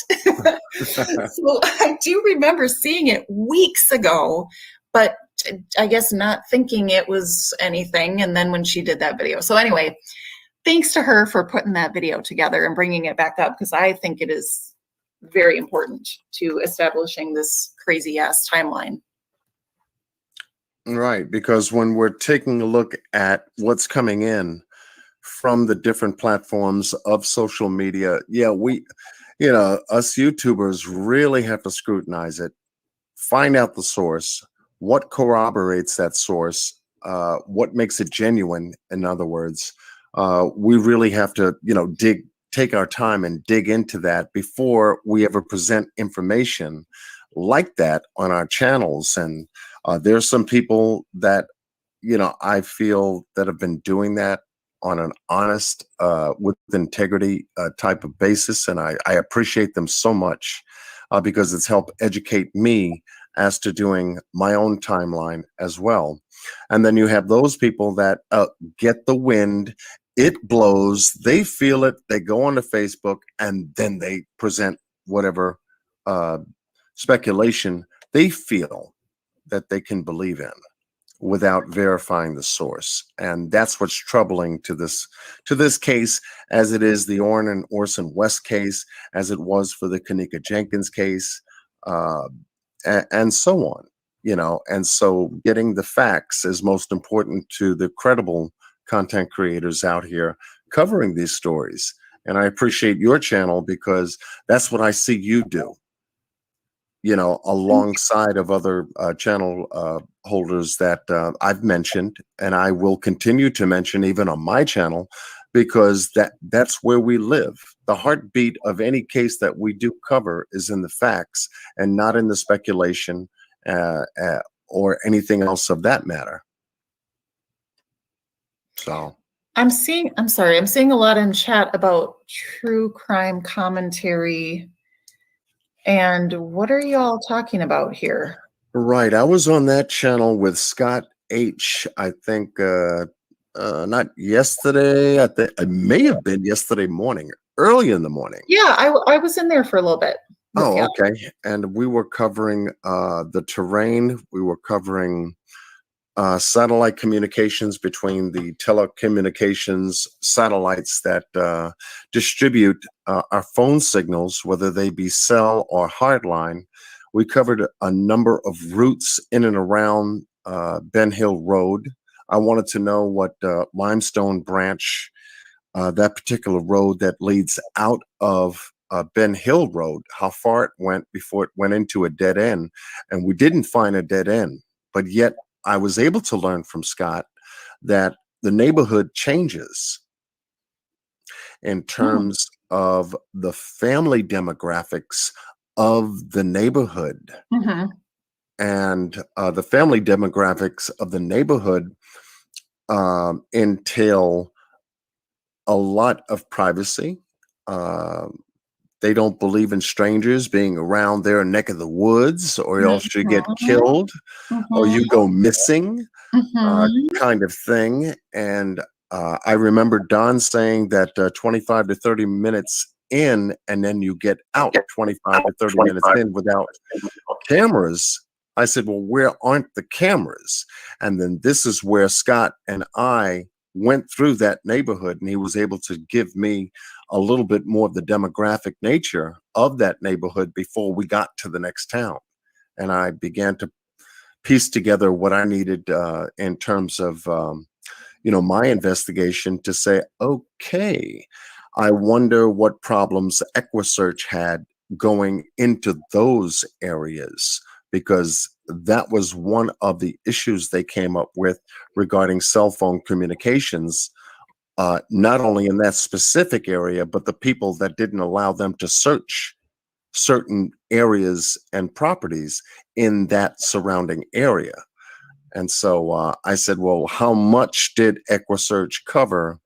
So I do remember seeing it weeks ago, but I guess not thinking it was anything. And then when she did that video. So anyway, thanks to her for putting that video together and bringing it back up, because I think it is very important to establishing this crazy ass timeline. Right, because when we're taking a look at what's coming in from the different platforms of social media, yeah, us YouTubers really have to scrutinize it, find out the source, what corroborates that source, what makes it genuine. In other words, we really have to, take our time and dig into that before we ever present information like that on our channels. And there's some people that, I feel that have been doing that on an honest, with integrity type of basis. And I appreciate them so much because it's helped educate me as to doing my own timeline as well. And then you have those people that get the wind, it blows, they feel it, they go onto Facebook, and then they present whatever speculation they feel that they can believe in without verifying the source. And that's what's troubling to this case, as it is the Orrin and Orson West case, as it was for the Kanika Jenkins case, and so on. And so getting the facts is most important to the credible content creators out here covering these stories. And I appreciate your channel because that's what I see you do, alongside of other channel holders that I've mentioned, and I will continue to mention even on my channel, because that's where we live. The heartbeat of any case that we do cover is in the facts and not in the speculation or anything else of that matter. So I'm seeing a lot in chat about true crime commentary. And what are y'all talking about here? Right. I was on that channel with Scott H, I think, not yesterday. I think it may have been yesterday morning, early in the morning. Yeah, I was in there for a little bit. Oh, Yeah. okay. And we were covering the terrain. We were covering satellite communications between the telecommunications satellites that distribute our phone signals, whether they be cell or hardline. We covered a number of routes in and around Ben Hill Road. I wanted to know what Limestone Branch, that particular road that leads out of Ben Hill Road, how far it went before it went into a dead end. And we didn't find a dead end, but yet I was able to learn from Scott that the neighborhood changes in terms of the family demographics of the neighborhood. Mm-hmm. And the family demographics of the neighborhood entail a lot of privacy. They don't believe in strangers being around their neck of the woods, or else you get killed, or you go missing, kind of thing. And I remember Don saying that 25 to 30 minutes in, and then you get out 25 to 30 minutes in without cameras. I said, well, where aren't the cameras? And then this is where Scott and I went through that neighborhood, and he was able to give me a little bit more of the demographic nature of that neighborhood before we got to the next town. And I began to piece together what I needed in terms of, my investigation to say, okay, I wonder what problems EquiSearch had going into those areas, because that was one of the issues they came up with regarding cell phone communications, not only in that specific area, but the people that didn't allow them to search certain areas and properties in that surrounding area. And so I said, well, how much did EquiSearch cover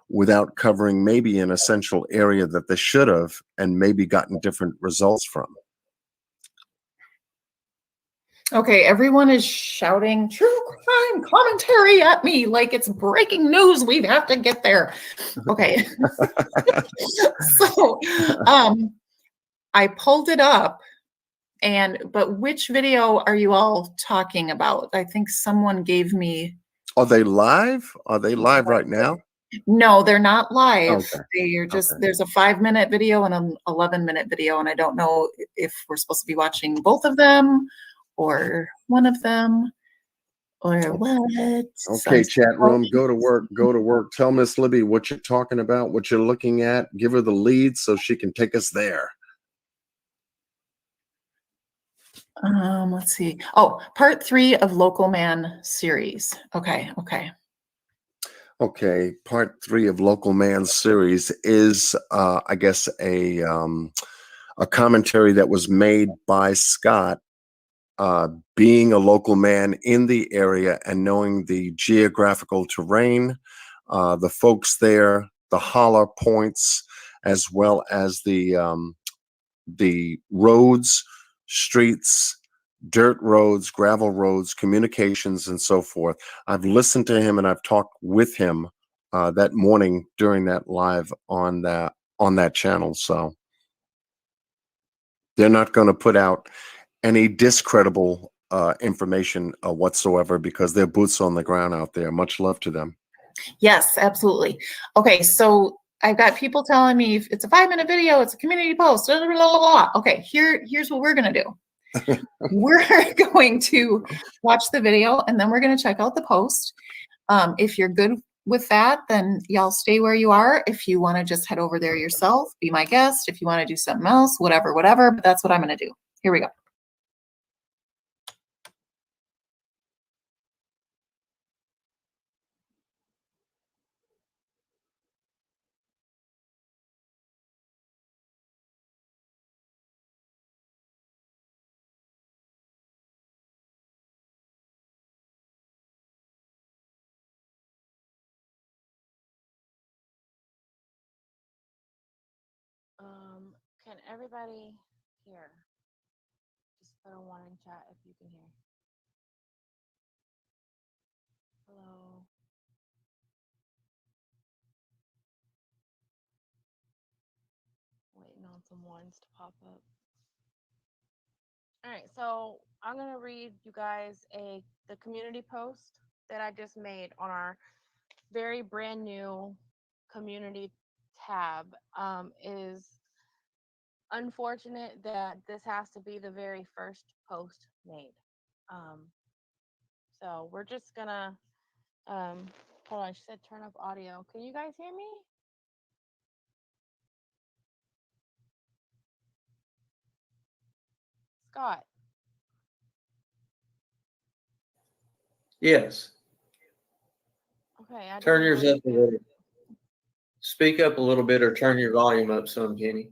without covering maybe an essential area that they should have and maybe gotten different results from? Okay, everyone is shouting true crime commentary at me like it's breaking news. We have to get there. Okay. So I pulled it up, but which video are you all talking about? I think someone gave me. Are they live? Are they live right now? No, they're not live. Okay. They are just, Okay. there's a 5-minute video and an 11-minute video, and I don't know if we're supposed to be watching both of them or one of them or what. Okay, chat room, go to work, go to work. Tell Miss Libby what you're talking about, what you're looking at. Give her the lead so she can take us there. Let's see. Oh, part 3 of Local Man series. Okay. Okay, part 3 of Local Man series is, I guess, a commentary that was made by Scott, being a local man in the area and knowing the geographical terrain, the folks there, the holler points, as well as the roads, streets, dirt roads, gravel roads, communications, and so forth. I've listened to him and I've talked with him that morning during that live on that channel. So they're not going to put out any discreditable information whatsoever because they're boots on the ground out there. Much love to them. Yes, absolutely. Okay, so I've got people telling me it's a 5-minute video, it's a community post, blah, blah, blah, blah. Okay, here's what we're going to do. We're going to watch the video and then we're going to check out the post. If you're good with that, then y'all stay where you are. If you want to just head over there yourself, be my guest. If you want to do something else, whatever, but that's what I'm going to do. Here we go. Can everybody hear? Just put a 1 in chat if you can hear. Hello. Waiting on some ones to pop up. All right, so I'm gonna read you guys the community post that I just made on our very brand new community tab. Is unfortunate that this has to be the very first post made. So we're just gonna hold on. She said turn up audio. Can you guys hear me? Scott. Yes. Okay. Turn yours up a little. Speak up a little bit or turn your volume up some, Kenny.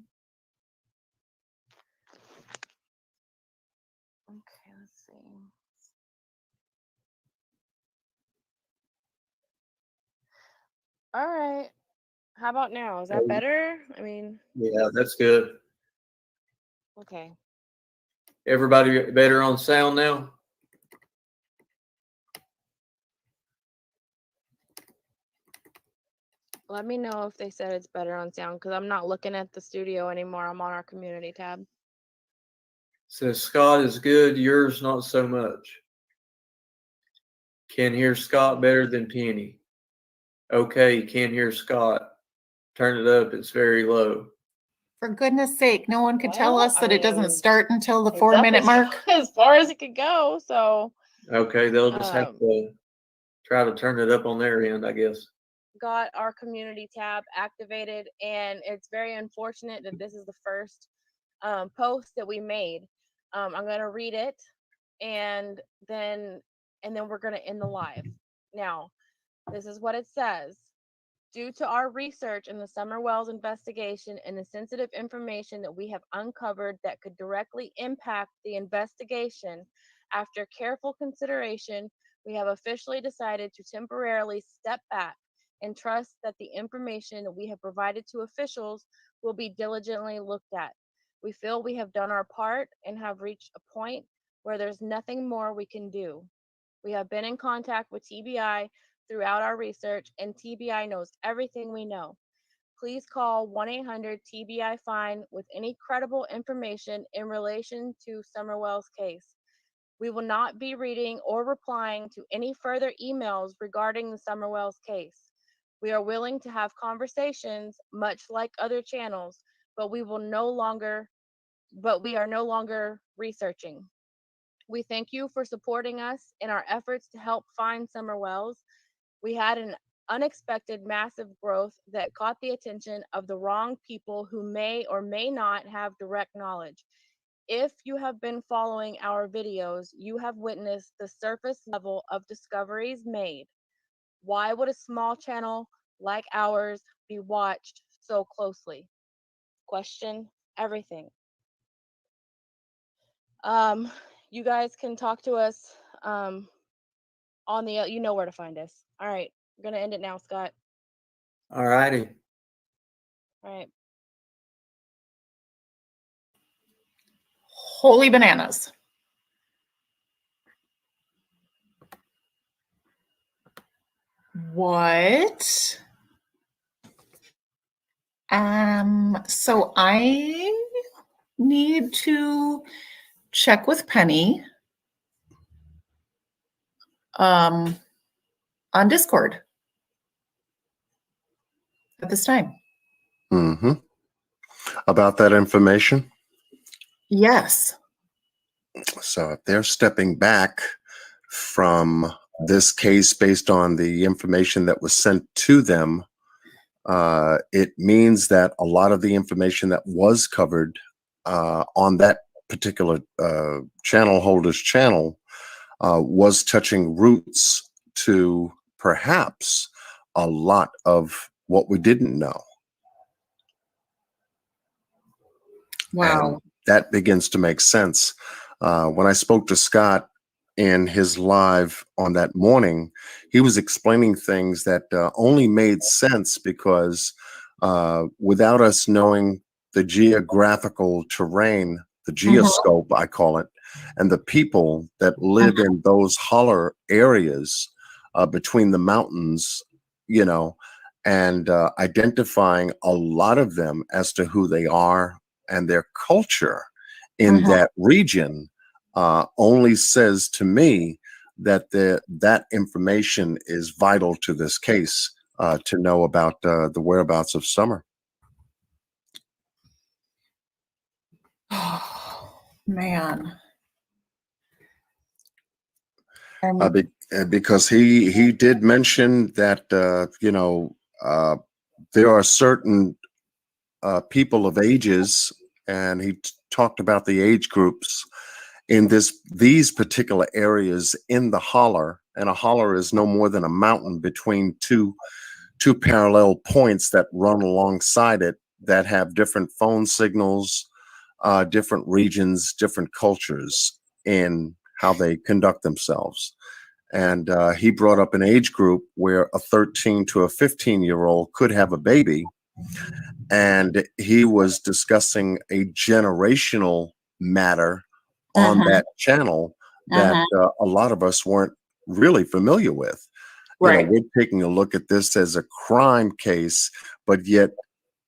Okay, let's see. All right. How about now? Is that better? I mean, Yeah, that's good. okay. Everybody better on sound now? Let me know if they said it's better on sound because I'm not looking at the studio anymore. I'm on our community tab. Says Scott is good, yours not so much. Can hear Scott better than Penny. Okay, can't hear Scott. Turn it up, it's very low. For goodness sake, no one could tell us that it doesn't mean, start until the it's 4-minute up mark. as far as it could go. So Okay, they'll just have to try to turn it up on their end, I guess. got our community tab activated, and it's very unfortunate that this is the first post that we made. I'm gonna read it, and then we're gonna end the live. Now, this is what it says. Due to our research in the Summer Wells investigation and the sensitive information that we have uncovered that could directly impact the investigation, after careful consideration, We have officially decided to temporarily step back and trust that the information we have provided to officials will be diligently looked at. We feel we have done our part and have reached a point where there's nothing more we can do. We have been in contact with TBI throughout our research, and TBI knows everything we know. Please call 1-800-TBI-FINE with any credible information in relation to Summerwell's case. We will not be reading or replying to any further emails regarding the Summerwell's case. We are willing to have conversations, much like other channels, but we are no longer researching. We thank you for supporting us in our efforts to help find Summerwells. We had an unexpected massive growth that caught the attention of the wrong people who may or may not have direct knowledge. If you have been following our videos, you have witnessed the surface level of discoveries made. Why would a small channel like ours be watched so closely? Question everything. You guys can talk to us on the, you know where to find us. All right, we're gonna end it now, Scott. All righty. All right. Holy bananas. What? So I need to check with Penny on Discord at this time. Mm-hmm. About that information. Yes. So if they're stepping back from this case based on the information that was sent to them, it means that a lot of the information that was covered on that particular channel holder's channel was touching roots to perhaps a lot of what we didn't know. Wow. And that begins to make sense. When I spoke to Scott in his live on that morning, he was explaining things that only made sense because without us knowing the geographical terrain, the geoscope, I call it, and the people that live in those holler areas between the mountains, you know, and identifying a lot of them as to who they are and their culture in that region only says to me that that information is vital to this case to know about the whereabouts of Summer. Oh, man. Because he did mention that you know, there are certain people of ages, and he talked about the age groups in these particular areas in the holler, and a holler is no more than a mountain between two parallel points that run alongside it that have different phone signals, different regions, different cultures in how they conduct themselves. And he brought up an age group where a 13 to a 15-year-old could have a baby. And he was discussing a generational matter on that channel that a lot of us weren't really familiar with. Right. You know, we're taking a look at this as a crime case, but yet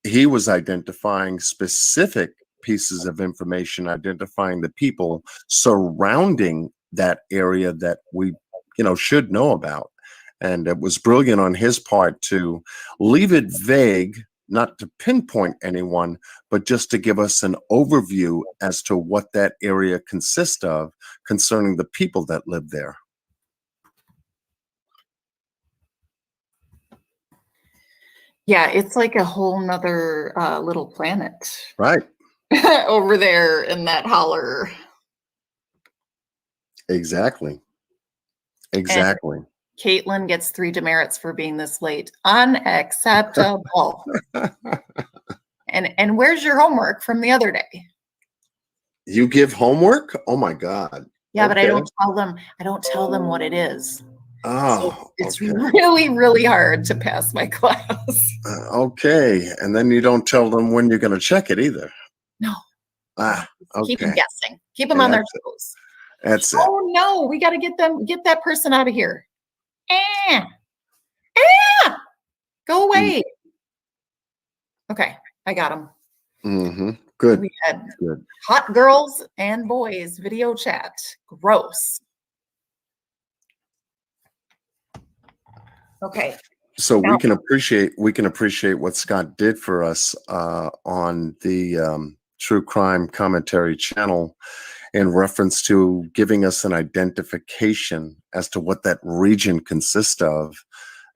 he was identifying specific pieces of information, identifying the people surrounding that area that we, you know, should know about. And it was brilliant on his part to leave it vague, not to pinpoint anyone, but just to give us an overview as to what that area consists of concerning the people that live there. Yeah, it's like a whole nother little planet. Right. Over there in that holler. Exactly. Exactly. And Caitlin gets 3 demerits for being this late. Unacceptable. And where's your homework from the other day? You give homework? Oh my God. Yeah, but I Okay. don't tell them what it is. Oh, It's okay. really, really hard to pass my class. Okay. And then you don't tell them when you're going to check it either. No. Keep them Okay. guessing. Keep them And on their that's it. toes. That's it. Oh no, we got to get that person out of here. Go away. Okay, I got them. Mm-hmm. Good. We had Good. hot girls and boys video chat. Gross. Okay. So Now- we can appreciate what Scott did for us on the True Crime Commentary channel in reference to giving us an identification as to what that region consists of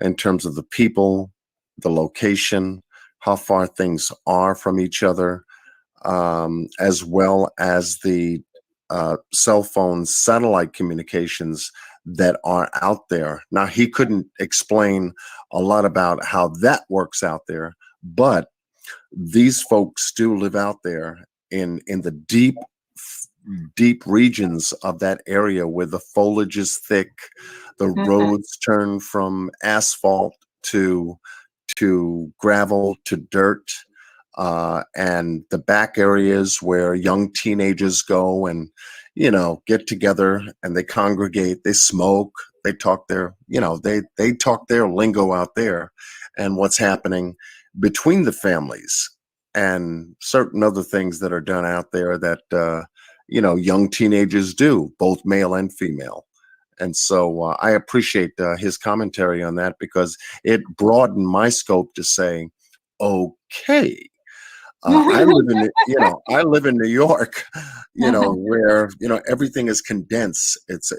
in terms of the people, the location, how far things are from each other, as well as the cell phone satellite communications that are out there. Now, he couldn't explain a lot about how that works out there, but these folks do live out there in the deep regions of that area where the foliage is thick, the roads turn from asphalt to gravel to dirt, and the back areas where young teenagers go and get together and they congregate, they smoke, they talk their they talk their lingo out there, and what's happening between the families and certain other things that are done out there that young teenagers do, both male and female. And so I appreciate his commentary on that, because it broadened my scope to say, okay, I live in New York, where everything is condensed. It's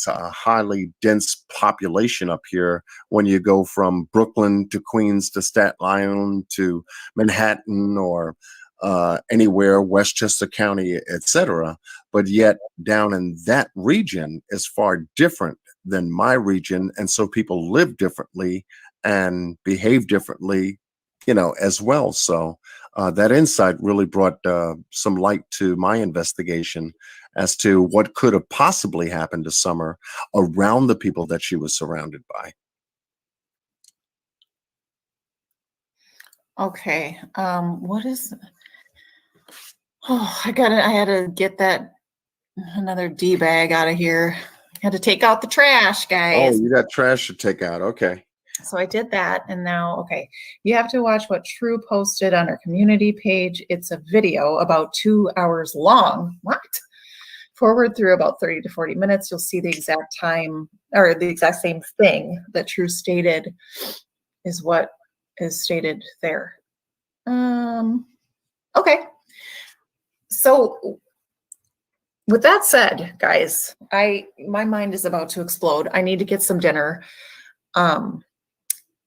a highly dense population up here. When you go from Brooklyn to Queens to Staten Island to Manhattan or anywhere, Westchester County, etc. But yet down in that region is far different than my region, and so people live differently and behave differently, as well. So that insight really brought some light to my investigation as to what could have possibly happened to Summer around the people that she was surrounded by. Okay. What is? Oh, I had to get that another D bag out of here. I had to take out the trash, Oh, guys. you got trash to take out. Okay. So I did that, and now, okay, you have to watch what True posted on her community page. It's a video about 2 hours long. What? Forward through about 30 to 40 minutes, you'll see the exact time, or the exact same thing that True stated is what is stated there. Okay. So with that said, guys, my mind is about to explode. I need to get some dinner.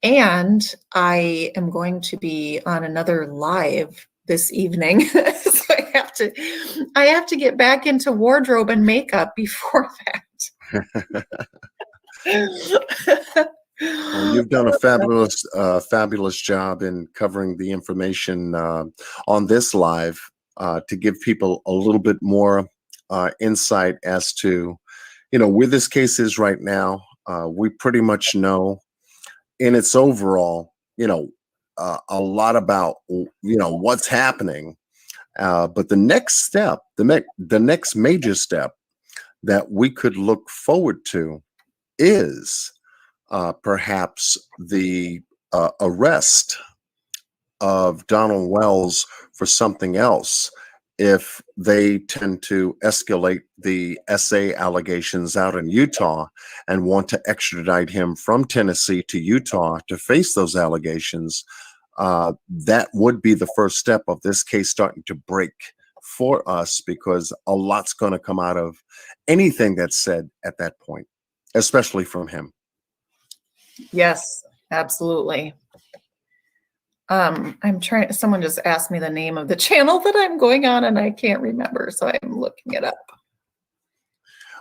And I am going to be on another live this evening. So I have to get back into wardrobe and makeup before that. Well, you've done a fabulous job in covering the information on this live to give people a little bit more insight as to, where this case is right now. We pretty much know in its overall, a lot about, what's happening. But the next step, the next major step that we could look forward to is perhaps the arrest of Donald Wells for something else, if they tend to escalate the SA allegations out in Utah and want to extradite him from Tennessee to Utah to face those allegations. That would be the first step of this case starting to break for us, because a lot's going to come out of anything that's said at that point, especially from him. Yes, absolutely. I'm trying, someone just asked me the name of the channel that I'm going on and I can't remember, so I'm looking it up.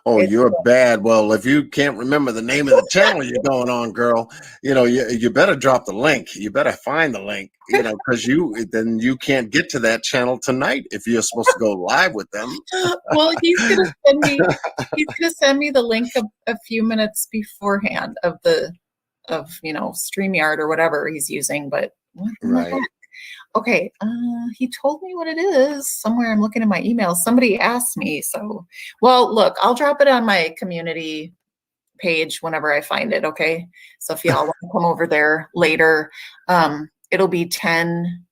Oh, It's you're bad. Well, if you can't remember the name of the channel you're going on, girl, you better drop the link. You better find the link, because then you can't get to that channel tonight if you're supposed to go live with them. well, he's gonna send me the link a few minutes beforehand of StreamYard or whatever he's using. But what in the heck? Okay, he told me what it is somewhere. I'm looking at my emails. Somebody asked me. So, well, look, I'll drop it on my community page whenever I find it. Okay. So if y'all want to come over there later, it'll be 10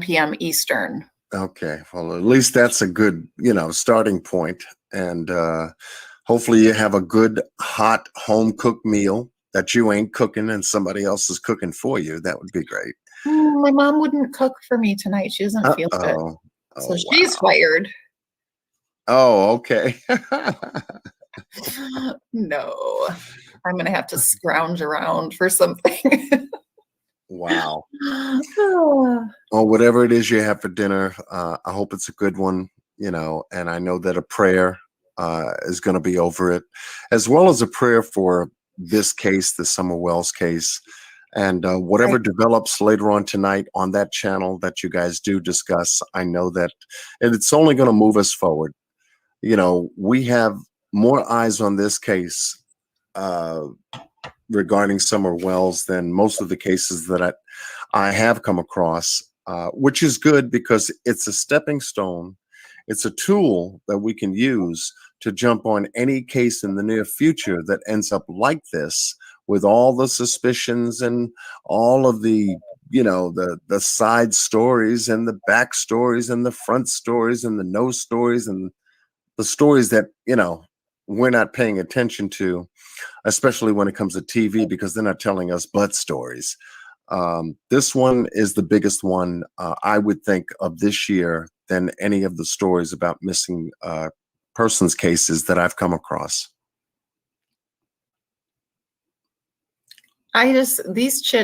p.m. Eastern. Okay. Well, at least that's a good, starting point. And hopefully you have a good, hot, home-cooked meal that you ain't cooking and somebody else is cooking for you. That would be great. My mom wouldn't cook for me tonight. She doesn't feel good. So she's fired. Oh, okay. No, I'm going to have to scrounge around for something. Wow. Well, whatever it is you have for dinner, I hope it's a good one, and I know that a prayer is going to be over it, as well as a prayer for this case, the Summer Wells case. And whatever develops later on tonight on that channel that you guys do discuss, I know that it's only going to move us forward. We have more eyes on this case regarding Summer Wells than most of the cases that I have come across, which is good because it's a stepping stone. It's a tool that we can use to jump on any case in the near future that ends up like this, with all the suspicions and all of the, the side stories and the back stories and the front stories and the no stories and the stories that, we're not paying attention to, especially when it comes to TV, because they're not telling us butt stories. This one is the biggest one, I would think, of this year than any of the stories about missing persons cases that I've come across. These chit